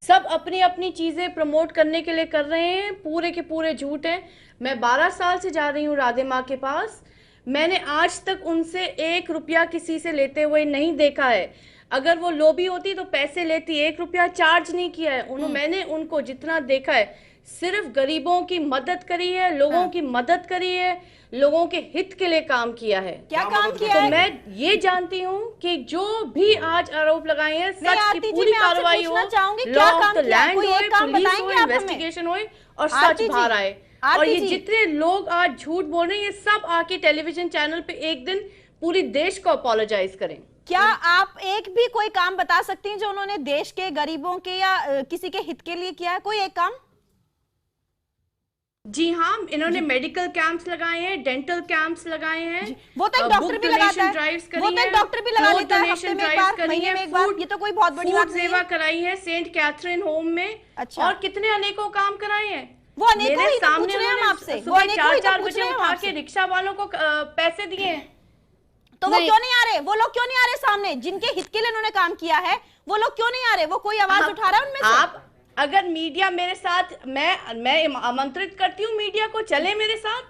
सब अपनी अपनी चीजें प्रमोट करने के लिए कर रहे हैं, पूरे के पूरे झूठ है। मैं 12 साल से जा रही हूँ राधे माँ के पास, मैंने आज तक उनसे 1 रुपया किसी से लेते हुए नहीं देखा है। अगर वो लोभी होती तो पैसे लेती, 1 रुपया चार्ज नहीं किया है। मैंने उनको जितना देखा है सिर्फ गरीबों की मदद करी है, लोगों की मदद करी है, लोगों के हित के लिए काम किया है। क्या काम किया तो है? मैं ये जानती हूँ कि जो भी आज आरोप लगाए हैं सच की पूरी कार्रवाई हो, लॉ ऑफ द लैंड हो, पुलिस हो, इन्वेस्टिगेशन हो और सच बाहर आए। और ये जितने लोग आज झूठ बोल रहे हैं ये सब आके टेलीविजन चैनल पे एक दिन पूरी देश को अपोलोजाइज करें। क्या आप एक भी कोई काम बता सकती हैं जो उन्होंने देश के गरीबों के या किसी के हित के लिए किया है? कोई एक काम? जी हाँ, इन्होंने मेडिकल कैंप्स लगाए हैं, डेंटल कैंप्स लगाए हैं, वो तो एक डॉक्टर भी लगाता है, ड्राइव्स करी वो तो एक डॉक्टर भी लगा लेता है हफ्ते में एक बार, महीने में एक बार। ये तो कोई बहुत बड़ी बात नहीं है। सेवा कराई है सेंट कैथरीन होम में। अच्छा। और कितने अनेकों काम कराए हैं। वो अनेकों ही तो पूछ रहे हैं हम आपसे, वो अनेकों ही तो 4 पूछ बजे रहे हैं उठा आपसे। के रिक्शा वालों को पैसे दिए हैं। तो वो क्यों नहीं आ रहे? वो लोग क्यों नहीं आ रहे सामने जिनके हित के लिए उन्होंने काम किया है? वो लोग क्यों नहीं आ रहे? वो कोई आवाज उठा रहा है उनमें से? आप अगर मीडिया मेरे साथ, मैं आमंत्रित करती हूँ मीडिया को, चले मेरे साथ,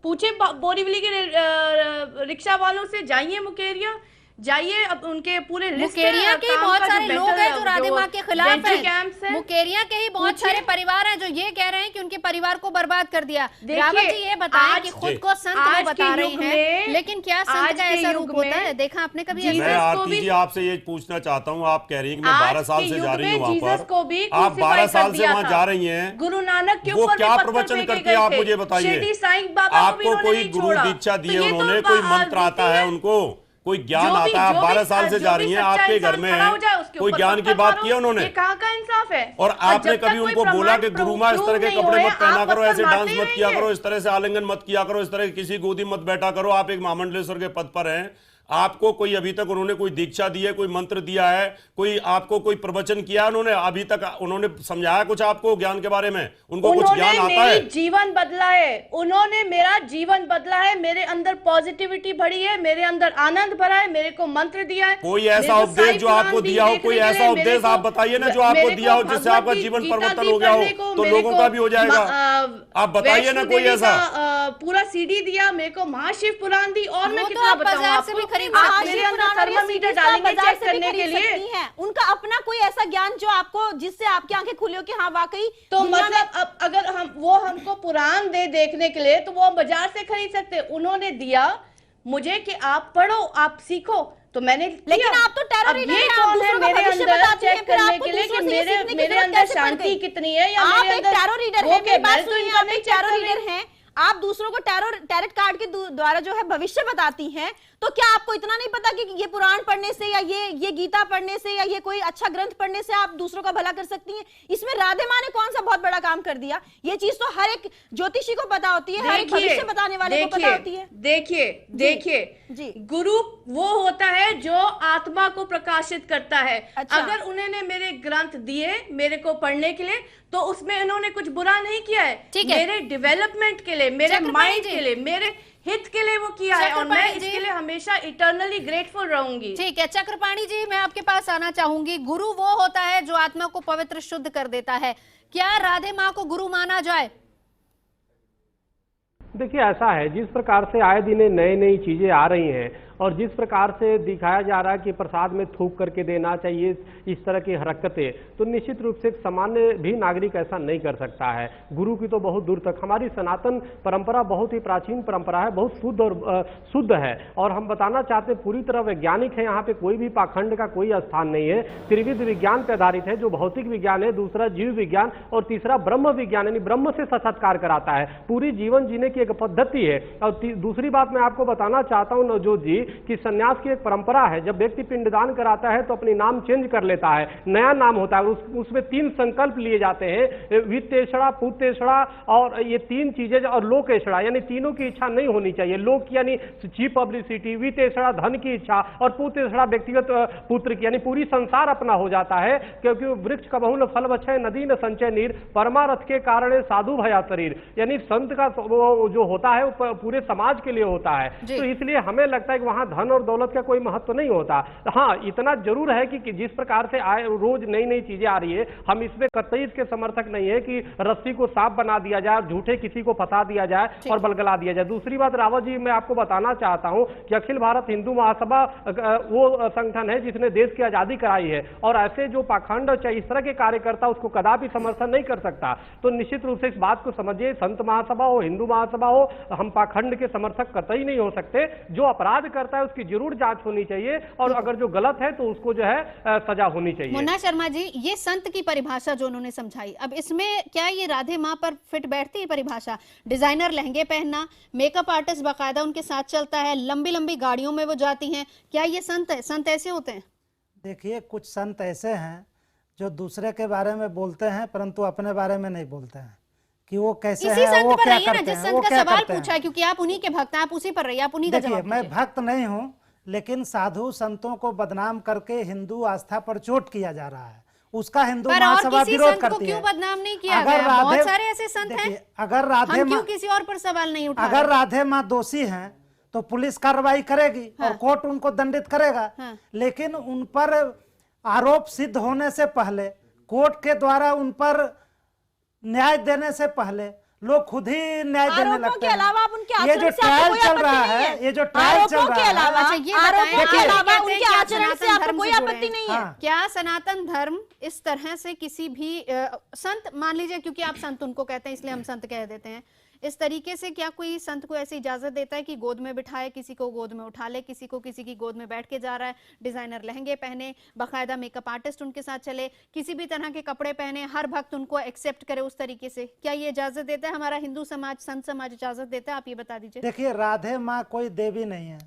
पूछे बोरीवली के रिक्शा वालों से, जाइए मुकेरिया, जाइए अब उनके पूरे मुकेरिया के बहुत सारे लोग हैं जो राधे माँ के खिलाफ हैं। मुकेरिया के ही बहुत सारे परिवार हैं जो ये कह रहे हैं कि उनके परिवार को बर्बाद कर दिया। रावत जी ये बताएं कि खुद को संत वो बता रहे हैं, लेकिन क्या संत का ऐसा रूप होता है? देखा आपने कभी? मैं आरती जी आपसे ये पूछना चाहता हूँ, आप कह रही हैं कि मैं 12 साल से जा रही हूँ वहाँ पर, आप 12 साल से वहाँ जा रही हैं, गुरु नानक के वो ऊपर क्या प्रवचन करते हैं आप मुझे बताइए? आपको कोई गुरु दीक्षा दी है उन्होंने? कोई मंत्र आता है उनको? कोई ज्ञान आता है? 12 साल से जा रही हैं, आपके घर में है, कोई ज्ञान की बात की है उन्होंने? कहाँ का इंसाफ है? और आपने कभी उनको बोला कि गुरु माँ इस तरह के कपड़े मत पहना करो, ऐसे डांस मत किया करो, इस तरह से आलिंगन मत किया करो, इस तरह किसी गोदी मत बैठा करो? आप एक महामंडलेश्वर के पद पर हैं, आपको कोई अभी तक उन्होंने कोई दीक्षा दी है, कोई मंत्र दिया है, कोई आपको कोई प्रवचन किया उन्होंने अभी तक? उन्होंने समझाया कुछ आपको ज्ञान के बारे में? उनको कुछ ज्ञान आता है? जीवन बदला है, उन्होंने मेरा जीवन बदला है, मेरे अंदर पॉजिटिविटी भरी है, मेरे अंदर आनंद भरा है, मेरे को मंत्र दिया है। कोई ऐसा उपदेश जो आपको दिया हो, कोई ऐसा उपदेश आप बताइए ना जो आपको दिया हो, जिससे आपका जीवन परिवर्तन हो गया हो, तो लोगों का भी हो जाएगा। आप बताइए ना कोई ऐसा। पूरा सीडी दिया मेरे को, महाशिव पुराण दी, और मैं कितना बताऊं बाजार से भी आपको? खरीद आप मेरे अंदर थर्मामीटर डालेंगे चेक करने के लिए। उनका अपना कोई ऐसा ज्ञान जो आपको, जिससे आपकी आंखें खुली हो कि हाँ वाकई। तो मतलब अब अगर हमको पुराण दे देखने के लिए, तो वो हम बाजार से खरीद सकते। उन्होंने दिया मुझे कि आप पढ़ो, आप सीखो, तो मैंने। लेकिन आप तो टेरर रीडर हैं, आप दूसरों का भविष्य बताती हैं, फिर आपको दूसरों से ये सीखने की जरूरत कैसे पड़ गई? कितनी है, या आप मेरे एक अंदर टैरो रीडर हैं, मेरी बात सुनिए, आप एक टैरो रीडर हैं, आप दूसरों को टैरेट कार्ड के द्वारा जो है भविष्य बताती हैं, तो क्या आपको इतना नहीं पता कि ये पुराण पढ़ने से या ये गीता पढ़ने से या ये कोई अच्छा ग्रंथ पढ़ने से आप दूसरों का भला कर सकती हैं? इसमें राधे माँ ने कौन सा बहुत बड़ा काम कर दिया? ये चीज तो हर एक ज्योतिषी को पता होती है, हर एक भविष्य बताने वाले को पता होती है। देखिए गुरु वो होता है जो आत्मा को प्रकाशित करता है। अच्छा। अगर उन्होंने मेरे ग्रंथ दिए मेरे को पढ़ने के लिए, तो उसमें इन्होंने कुछ बुरा नहीं किया है। मेरे डेवलपमेंट के लिए, मेरे माइंड के लिए, मेरे हित के लिए वो किया है, और मैं इसके लिए हमेशा इटर्नली ग्रेटफुल रहूंगी। ठीक है चक्रपाणी जी, मैं आपके पास आना चाहूंगी। गुरु वो होता है जो आत्मा को पवित्र शुद्ध कर देता है, क्या राधे माँ को गुरु माना जाए? देखिए ऐसा है, जिस प्रकार से आए दिन नई नई चीजें आ रही हैं और जिस प्रकार से दिखाया जा रहा है कि प्रसाद में थूक करके देना चाहिए, इस तरह की हरकतें, तो निश्चित रूप से एक सामान्य भी नागरिक ऐसा नहीं कर सकता है। गुरु की तो बहुत दूर तक, हमारी सनातन परंपरा बहुत ही प्राचीन परंपरा है, बहुत शुद्ध और शुद्ध है, और हम बताना चाहते हैं पूरी तरह वैज्ञानिक है। यहाँ पे कोई भी पाखंड का कोई स्थान नहीं है, त्रिविध विज्ञान पे आधारित है, जो भौतिक विज्ञान है, दूसरा जीव विज्ञान, और तीसरा ब्रह्म विज्ञान, यानी ब्रह्म से साक्षात्कार कराता है। पूरी जीवन जीने की एक पद्धति है। और दूसरी बात मैं आपको बताना चाहता हूँ नवजोत जी, कि सन्यास की एक परंपरा है। जब व्यक्ति पिंडदान कराता है तो अपनी नाम चेंज कर लेता है, नया नाम होता है, उसमें 3 संकल्प लिए जाते हैं, वित्तेषणा, पुत्तेषणा और ये 3 चीजें, और लोकेषणा, यानी तीनों की इच्छा नहीं होनी चाहिए। लोक यानी चीप पब्लिसिटी, वित्तेषणा धन की इच्छा, और पुत्तेषणा व्यक्तिगत पुत्र की, यानी पूरी संसार अपना हो जाता है। क्योंकि वृक्ष का बहुल फल बछय, नदी न संचय नीर, परमारथ के कारण साधु भया शरीर, यानी संत का जो होता है वो पूरे समाज के लिए होता है। तो इसलिए हमें लगता है कि वहां धन और दौलत का कोई महत्व नहीं होता। हाँ, इतना जरूर है कि जिस प्रकार से रोज नई नई चीजें आ रही है, हम इसमें कतई इसके समर्थक नहीं है कि रस्सी को सांप बना दिया जाए, झूठे किसी को फंसा दिया जाए और बलगला दिया जाए। दूसरी बात रावत जी, मैं आपको बताना चाहता हूं कि अखिल भारत हिंदू महासभा वो संगठन है जिसने देश की आजादी कराई है, और ऐसे जो पाखंड चाहे इस तरह के कार्यकर्ता उसको कदापि समर्थन नहीं कर सकता। तो निश्चित रूप से इस बात को समझिए, संत महासभा हो, हिंदू महासभा हो, हम पाखंड के समर्थक कतई नहीं हो सकते। जो अपराध करता है उसकी जरूर जांच होनी चाहिए, और अगर जो गलत है तो उसको जो है सजा होनी चाहिए। मुन्ना शर्मा जी, ये संत की परिभाषा जो उन्होंने समझाई, अब इसमें क्या ये राधे माँ पर फिट बैठती है परिभाषा? डिजाइनर लहंगे पहनना, मेकअप आर्टिस्ट बाकायदा उनके साथ चलता है, लंबी लंबी गाड़ियों में वो जाती हैं, क्या ये संत है? संत ऐसे होते हैं? देखिए, कुछ संत ऐसे हैं जो दूसरे के बारे में बोलते हैं परंतु अपने बारे में नहीं बोलते हैं कि वो कैसे हैं, वो क्या करते हैं, वो क्या करते हैं। पूछा क्योंकि आप उन्हीं के भक्त हैं, आप उसी पर रहिए, आप उन्हीं का जवाब। मैं भक्त नहीं हूं, लेकिन साधु संतों को बदनाम करके हिंदू आस्था पर चोट किया जा रहा है, उसका हिंदू महासभा विरोध करती है। क्यों बदनाम नहीं किया गया? बहुत सारे ऐसे संत हैं। अगर राधे माँ, किसी और पर सवाल नहीं उठा, अगर राधे माँ दोषी हैं तो पुलिस कार्रवाई करेगी और कोर्ट उनको दंडित करेगा। लेकिन उन पर आरोप सिद्ध होने से पहले, कोर्ट के द्वारा उन पर न्याय देने से पहले लोग खुद ही न्याय देने लगते हैं। अलावा आप उनके ये जो ट्रायल चल रहा है, ये जो ट्रायल चल रहा है, आरोपों के अलावा उनके आचरण से आपको कोई आपत्ति नहीं है? क्या सनातन धर्म इस तरह से किसी भी संत, मान लीजिए क्योंकि आप संत उनको कहते हैं इसलिए हम संत कह देते हैं, इस तरीके से क्या कोई संत को ऐसी इजाजत देता है कि गोद में बिठाए, किसी को गोद में उठा ले, किसी को किसी की गोद में बैठ के जा रहा है, डिजाइनर लहंगे पहने, बाकायदा मेकअप आर्टिस्ट उनके साथ चले, किसी भी तरह के कपड़े पहने, हर भक्त उनको एक्सेप्ट करे उस तरीके से, क्या ये इजाजत देता है हमारा हिंदू समाज, संत समाज इजाजत देता है? आप ये बता दीजिए। देखिए, राधे माँ कोई देवी नहीं है,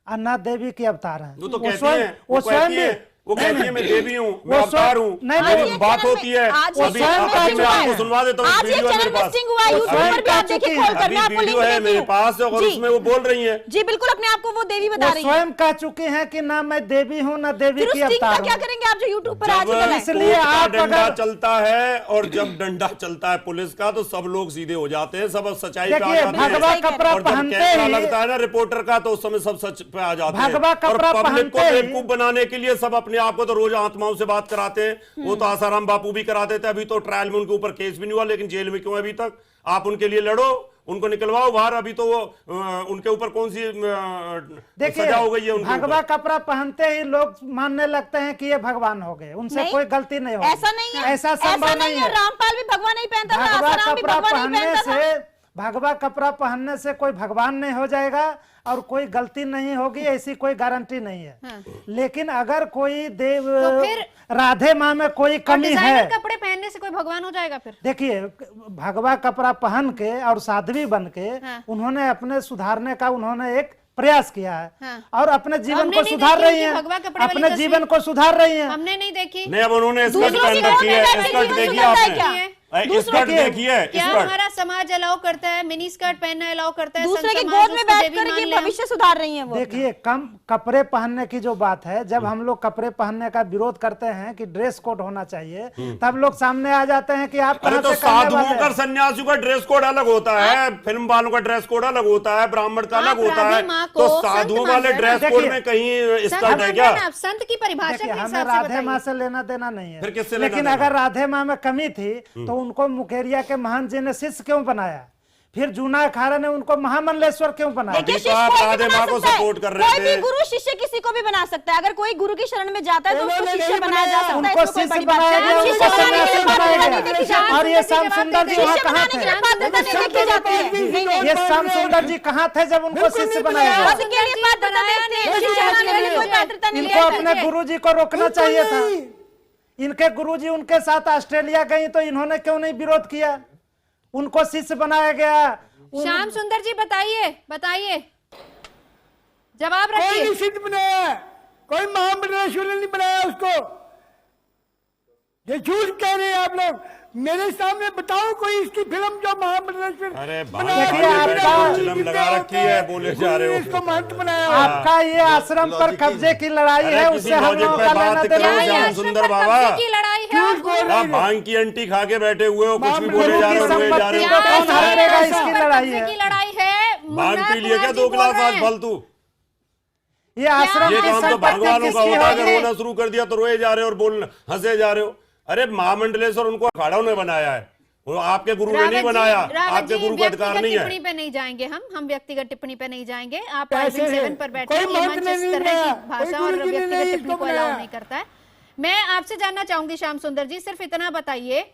अन्ना देवी की अवतार है। वो तो कहती है, वो वो कहती है मैं देवी हूँ, मैं वो अवतार हूँ, नहीं, मेरी नहीं, बात होती है। आज अभी ये अभी मैं आपको है। सुनवा देता हूँ, आज ये वीडियो है मेरे चैनल पास, मिस्टिंग हुआ है, यूट्यूब पर भी आप देखिए खोल कर, अभी मैं आपको लिंक वीडियो है देती मेरे हूँ। पास और जी। उसमें वो बोल रही है। जी बिल्कुल, अपने आप को वो देवी बता वो रही है। स्वयं कह चुकी हैं कि ना मैं देवी हूँ ना देवी फिर की उस स्टिंग अवतार का क्या हूँ। करेंगे आप जो यूट्यूब पर आज जब चला है? इसलिए कोर्ट का आप डंडा अगर- चलता है और जब डंडा चलता है पुलिस का तो सब लोग सीधे हो जाते हैं, सब सच्चाई पे आ देखिए, जाते हैं। भगवा कपड़ा और जब पहनते कैमरा ही लगता है ना रिपोर्टर का तो उस समय सब सच पे आ जाते हैं। भगवा कपड़ा और पब्लिक को पहनते ही- बेवकूफ बनाने के लिए सब अपने आप को तो रोज आत्माओं से बात कराते हैं। वो तो आसाराम बापू भी कराते थे, अभी तो ट्रायल में उनके ऊपर केस भी नहीं हुआ, लेकिन जेल में क्यों है अभी तक? आप उनके लिए लड़ो, उनको निकलवाओ बाहर। अभी तो वो उनके ऊपर कौन सी देखिए, सजा हो गई है उनके भगवा ऊपर? कपड़ा पहनते ही लोग मानने लगते हैं कि ये भगवान हो गए, उनसे नहीं, कोई गलती नहीं होगी। ऐसा नहीं है, ऐसा संभव नहीं है। रामपाल भी भगवान नहीं पहनता था, भगवा आसाराम भी कपड़ा भगवान नहीं पहनने पहनता था। से भगवा कपड़ा पहनने से कोई भगवान नहीं हो जाएगा और कोई गलती नहीं होगी, ऐसी कोई गारंटी नहीं है। हाँ। लेकिन अगर कोई देव तो फिर- राधे माँ में कोई और कमी डिजाइनर है, कपड़े पहनने से कोई भगवान हो जाएगा फिर? देखिए भगवा कपड़ा पहन के और साध्वी बन के हाँ। उन्होंने अपने सुधारने का उन्होंने एक प्रयास किया है। हाँ। और अपने जीवन हमने को नहीं सुधार देखी रही उनकी हैं, भगवा कपड़े वाली अपने तस्वीर। जीवन को सुधार रही हैं। हमने नहीं देखी। नहीं, अब उन्होंने स्कर्ट दूसरों पहन की रखी है, बात है, स्कर्ट जीवन देखी सुंदर है आपने? क्या? स्कर्ट देखी है, क्या स्कर्ट। हमारा समाज अलाउ करता है मिनी स्कर्ट पहनना अलाउ करता है? दूसरे संत की समाज गोद में उसको बैठ देवी कर मान ये ले हम। भविष्य सुधार रही है वो। देखिए, कम कपड़े पहनने की जो बात है, जब हम लोग कपड़े पहनने का विरोध करते हैं कि ड्रेस कोड होना चाहिए, तब लोग सामने आ जाते हैं कि आप अरे कहां तो से करने साधुओं वाले का हैं। सन्यासियों का ड्रेस कोड अलग होता है, फिल्म वालों का ड्रेस कोड अलग होता है, ब्राह्मण का अलग आप होता है। राधे माँ को तो संत साधुओं मान वाले रहे हैं ड्रेस ना? कोड देखिए, में कहीं संत स्कर्ट है मान क्या? रहे हैं आप, संत की परिभाषा देखिए, के हमें हिसाब से राधे माँ बताइए। से लेना देना नहीं है, फिर किससे लेना लेकिन देना? अगर राधे माँ में कमी थी तो उनको मुकेरिया के महंत जी ने शिष्य क्यों बनाया? फिर जूना अखाड़ा ने उनको महामंडलेश्वर क्यों बनाया? देखिए, अभी तो शिष्य आप कोई भी राधे बना माँ को सकता है। सपोर्ट कर रहे कोई भी थे। गुरु शिष्य किसी को भी बना सकता है। अगर कोई गुरु की शरण में जाता है तो उसको शिष्य बनाया जा सकता है। उनको इसमें कोई शिष्य बड़ी बात बनाया नहीं गया, है। उनको शिष्य बनाने सन्यासी के बाद बनाया नहीं देखी गया। जाती। और ये श्याम सुंदर जी वहाँ शिष्य कहाँ बनाने के लिए थे? पात्रता नहीं देखी जाती है। नहीं, नहीं, ये श्याम सुंदर जी कहाँ थे जब उनको शिष्य बनाया गया? पद के लिए पात्रता देखते हैं, शिष्य बनाने के लिए कोई पात्रता नहीं इनको देखते। अपने गुरुजी को रोकना चाहिए था। इनके गुरुजी उनके साथ ऑस्ट्रेलिया गई तो इन्होंने क्यों नहीं विरोध किया? उनको शिष्य बनाया गया। श्याम सुंदर जी बताइए, बताइए, जवाब कोई रखिए। नहीं सिद्ध बनाया, कोई महामंडलेश्वर ने नहीं बनाया उसको। ये झूठ कह रहे हैं आप लोग। मेरे सामने बताओ कोई इसकी फिल्म जो महामंडलेश्वर अरे देखिए, आपका- फिल्म लगा रखी है, बोले जा रहे हो। इसको महंत बनाया। आपका ये आश्रम पर कब्जे की लड़ाई अरे है, किसी उससे हम लॉजिक लोगों पे का बात लेना करो, देना क्या श्याम ये है। आश्रम सुंदर पर बाबा। कब्जे की लड़ाई है? झूठ आप बोल रहे आप हैं। भांग की अंटी खा के बैठे हुए हो, कुछ भी बाप बोले रे, जा रहे हो, की बोले जा रहे संपत्ति हो। को कौन हड़पेगा, इसकी आश्रम पर लड़ाई कब्जे है। की लड़ाई है। भांग मुन्ना पी लिए क्या कुमार जी 2 गिलास बोल रहे आज हैं। फालतू? ये आश्रम ये की काम तो संपत्ति भगवानों का किसकी होता है, अगर होगी? रोना शुरू कर दिया तो रोए जा रहे हो और बोल हंसे जा रहे हो। अरे महामंडलेश्वर उनको अखाड़ों ने बनाया है, वो आपके गुरु ने नहीं बनाया, आपके गुरु का अधिकार नहीं टिप्पणी है। पे नहीं जाएंगे हम व्यक्तिगत टिप्पणी पे नहीं जाएंगे। आप कैसे आइटम है? 7 पर बैठे कोई हैं, ये मंत्र मंच ने इस नहीं तरह बनाया, की कोई भाषा और गुरु जी ने व्यक्तिगत नहीं टिप्पणी इसको को अलाउ बनाया। नहीं करता है। मैं आपसे जानना चाहूंगी श्याम सुंदर जी, सिर्फ इतना बताइए,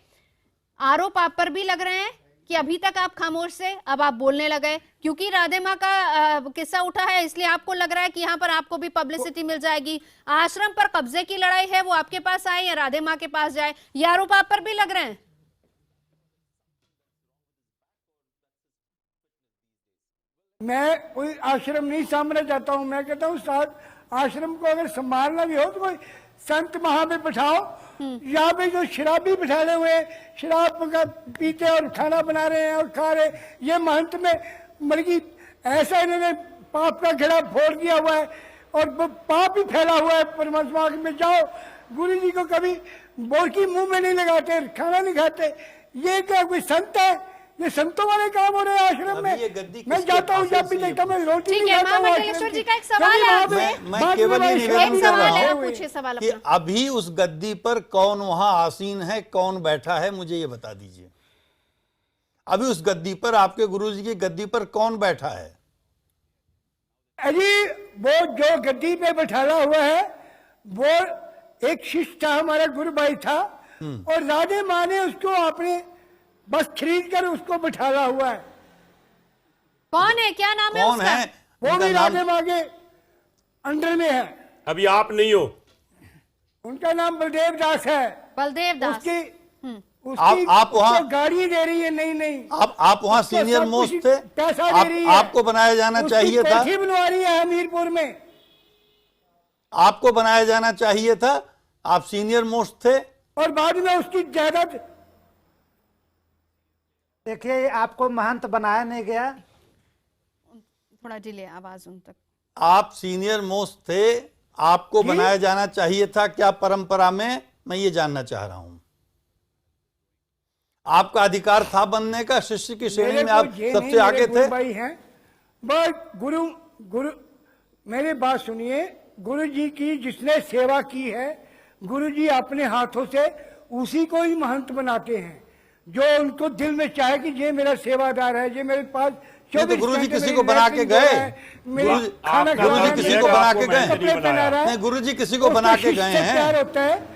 आरोप आप पर भी लग रहे हैं कि अभी तक आप खामोश थे, अब आप बोलने लगे क्योंकि राधे माँ का किस्सा उठा है, इसलिए आपको लग रहा है कि यहाँ पर आपको भी पब्लिसिटी मिल जाएगी। आश्रम पर कब्जे की लड़ाई है, वो आपके पास आए या राधे माँ के पास जाए, ये आरोप आप पर भी लग रहे हैं? मैं कोई आश्रम नहीं सामने जाता हूँ। मैं कहता हूँ साथ आश्रम को अगर संभालना भी हो तो कोई संत वहां पे बिठाओ। यहाँ पे जो शराबी बिठाए हुए हैं, शराब का पीते और खाना बना रहे हैं और खा रहे हैं, ये महंत में मर्गी ऐसा इन्होंने पाप का घेरा फोड़ दिया हुआ है और वो पाप ही फैला हुआ है। परमात्मा में जाओ, गुरु जी को कभी बोरकी मुंह में नहीं लगाते, खाना नहीं खाते। ये क्या कोई संत है? ये संतों वाले काम हो रहे हैं आश्रम में। ये गद्दी मैं किसके जाता हूँ, पास है, जब भी इसलिए देखता हूँ, मैं रोटी ठीक नहीं है, खाता हूँ महामंडलेश्वर आश्रम जी की। का एक सवाल कभी है वहाँ आपसे। पे मैं बात केवल ये में निवेदन एक शराबी कर सवाल रहा है, हूं आप पूछिए सवाल कि अपना। अभी उस गद्दी पर कौन वहां आसीन है, कौन बैठा है, मुझे ये बता दीजिए। अभी उस गद्दी पर, आपके गुरुजी की गद्दी पर कौन बैठा है? अजी वो जो गद्दी पे बैठाया हुआ है वो एक शिष्य था, हमारा गुरु भाई था, और राधे माँ ने उसको अपने बस खरीद कर उसको बैठाया हुआ है। कौन है, क्या नाम है कौन उसका? है? वो उनका भी नाम- राधे माँ के अंडर में है। अभी आप नहीं हो, उनका नाम बलदेव दास है। बलदेव दास। उसकी आप वहाँ- उसको गाड़ी दे रही है। नहीं नहीं, आप वहां उसको सीनियर सब मोस्ट कुछ थे, पैसा दे रही है। आपको बनाया जाना उसकी चाहिए था। कोठी बनवा रही है हमीरपुर में। आपको बनाया जाना चाहिए था, आप सीनियर मोस्ट थे। और बाद में उसकी जायदाद, देखिए आपको महंत बनाया नहीं गया, थोड़ा डिले आवाज उन तक। आप सीनियर मोस्ट थे, आपको बनाया जाना चाहिए था क्या परंपरा में, मैं ये जानना चाह रहा हूं। आपका अधिकार था बनने का, शिष्य की श्रेणी में आप सबसे आगे थे। भाई हैं बस गुरु मेरी बात सुनिए, गुरु जी की जिसने सेवा की है, गुरु जी अपने हाथों से उसी को ही महंत बनाते हैं, जो उनको दिल में चाहे कि ये मेरा सेवादार है, ये मेरे पास। तो गुरु जी किसी को बना के गए, गुरु जी किसी को बना के गए, नहीं गुरु जी किसी को बना के गए हैं। होता है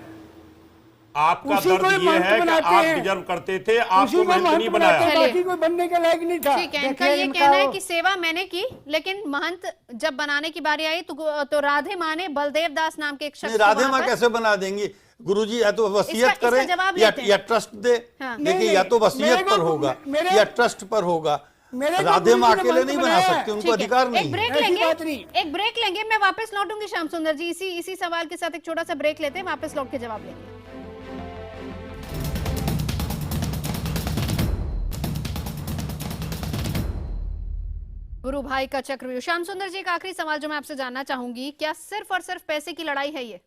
आपका दर्द ये है कि आप डिजर्व करते थे, आपको महंत नहीं बनाया, बाकी कोई बनने के लायक नहीं था। ठीक है, इनका ये कहना है कि सेवा मैंने की, लेकिन महंत जब बनाने की बारी आई तो राधे माँ ने बलदेव दास नाम के एक शख्स, राधे माँ कैसे बना देंगी? गुरुजी या तो वसीयत करें या ट्रस्ट दे। देखिए या तो वसीयत पर होगा या ट्रस्ट पर होगा, राधे माँ अकेले नहीं बना सकते, उनको अधिकार नहीं। एक ब्रेक लेंगे, मैं वापस लौटूंगी श्याम सुंदर जी, इसी सवाल के साथ एक छोटा सा ब्रेक लेते हैं, वापस लौट के जवाब लेंगे। गुरु भाई का चक्रव्यूह। श्याम सुंदर जी, एक आखिरी सवाल जो मैं आपसे जानना चाहूंगी, क्या सिर्फ और सिर्फ पैसे की लड़ाई है ये?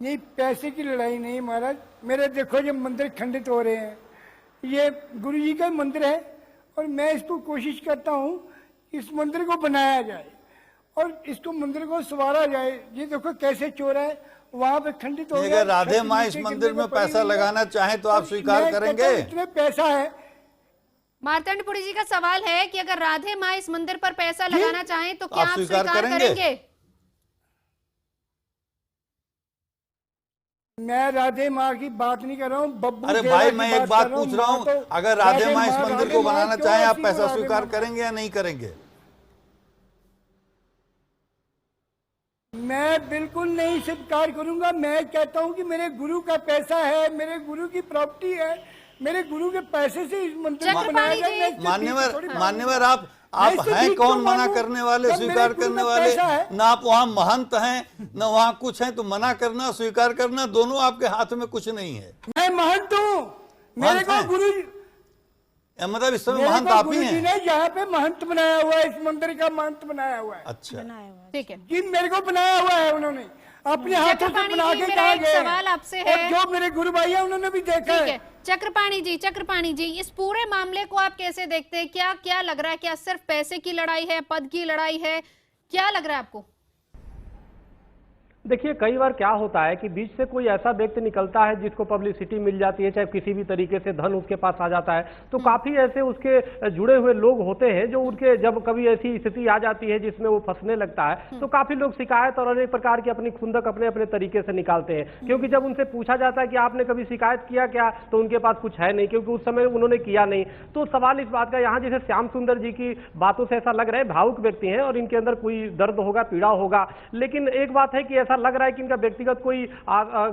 नहीं, पैसे की लड़ाई नहीं महाराज। मेरे देखो ये मंदिर खंडित हो रहे हैं, ये गुरु जी का मंदिर है, और मैं इसको कोशिश करता हूँ इस मंदिर को बनाया जाए और इसको मंदिर को संवारा जाए। ये देखो कैसे चोर है, वहाँ पे खंडित हो गया। अगर राधे माँ इस मंदिर में पैसा लगाना चाहे तो आप स्वीकार करेंगे? इतने पैसा है। मार्तंडपुरी जी का सवाल है कि अगर राधे माँ इस मंदिर पर पैसा लगाना चाहें तो क्या आप स्वीकार करेंगे? मैं राधे माँ की बात नहीं कर रहा हूँ बब्बू। अरे भाई मैं एक बात पूछ रहा हूँ, अगर राधे माँ इस मंदिर को बनाना चाहें, आप पैसा स्वीकार करेंगे या नहीं करेंगे? मैं बिल्कुल नहीं स्वीकार करूंगा। मैं कहता हूं कि मेरे गुरु का पैसा है, मेरे गुरु की प्रॉपर्टी है, मेरे गुरु के पैसे से इस मंदिर को बनाया जाए। मान्यवर आप हैं कौन मना करने वाले, स्वीकार करने वाले? ना आप वहाँ महंत हैं ना वहाँ कुछ हैं, तो मना करना स्वीकार करना दोनों आपके हाथ में कुछ नहीं है। मैं महंत हूँ, मेरे को गुरु, मतलब इस समय महंत आप ही हैं। यहाँ पे महंत बनाया हुआ है, इस मंदिर का महंत बनाया हुआ है। अच्छा, ठीक है जी, मेरे को बनाया हुआ है, उन्होंने अपने हाथों से बना के कहा गया। सवाल आपसे है, और जो मेरे गुरु भाई है उन्होंने भी देखा है। चक्रपाणी जी, इस पूरे मामले को आप कैसे देखते हैं? क्या लग रहा है, क्या सिर्फ पैसे की लड़ाई है, पद की लड़ाई है, क्या लग रहा है आपको? देखिए कई बार क्या होता है कि बीच से कोई ऐसा व्यक्ति निकलता है जिसको पब्लिसिटी मिल जाती है, चाहे किसी भी तरीके से धन उसके पास आ जाता है, तो काफी ऐसे उसके जुड़े हुए लोग होते हैं जो उनके जब कभी ऐसी स्थिति आ जाती है जिसमें वो फंसने लगता है, तो काफी लोग शिकायत और अनेक प्रकार की अपनी खुंदक अपने अपने तरीके से निकालते हैं। क्योंकि जब उनसे पूछा जाता है कि आपने कभी शिकायत किया क्या, तो उनके पास कुछ है नहीं, क्योंकि उस समय उन्होंने किया नहीं। तो सवाल इस बात का यहाँ, जैसे श्याम सुंदर जी की बातों से ऐसा लग रहा है भावुक व्यक्ति हैं और इनके अंदर कोई दर्द होगा, पीड़ा होगा, लेकिन एक बात है कि ऐसा लग रहा है कि इनका व्यक्तिगत कोई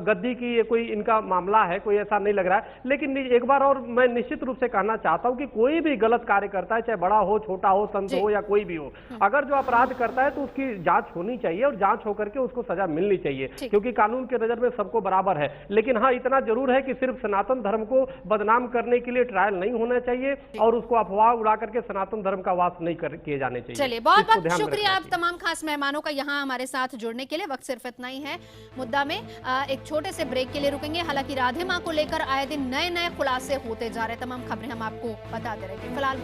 गद्दी की कोई इनका मामला है, कोई ऐसा नहीं लग रहा है। लेकिन एक बार और मैं निश्चित रूप से कहना चाहता हूं कि कोई भी गलत कार्य करता है, चाहे बड़ा हो, छोटा हो, संत हो या कोई भी हो, अगर जो अपराध करता है तो उसकी जांच होनी चाहिए और जांच होकर के उसको सजा मिलनी चाहिए, क्योंकि कानून के नजर में सबको बराबर है। लेकिन हाँ, इतना जरूर है कि सिर्फ सनातन धर्म को बदनाम करने के लिए ट्रायल नहीं होना चाहिए और उसको अफवाह उड़ा करके सनातन धर्म का वास नहीं किए जाने चाहिए। चलिए, बहुत बहुत शुक्रिया आप तमाम खास मेहमानों का यहाँ हमारे साथ जुड़ने के लिए। वक्त सिर्फ इतना ही है। मुद्दा में एक छोटे से ब्रेक के लिए रुकेंगे। हालांकि राधे मां को लेकर आए दिन नए नए खुलासे होते जा रहे, तमाम खबरें हम आपको बताते रहेंगे। फिलहाल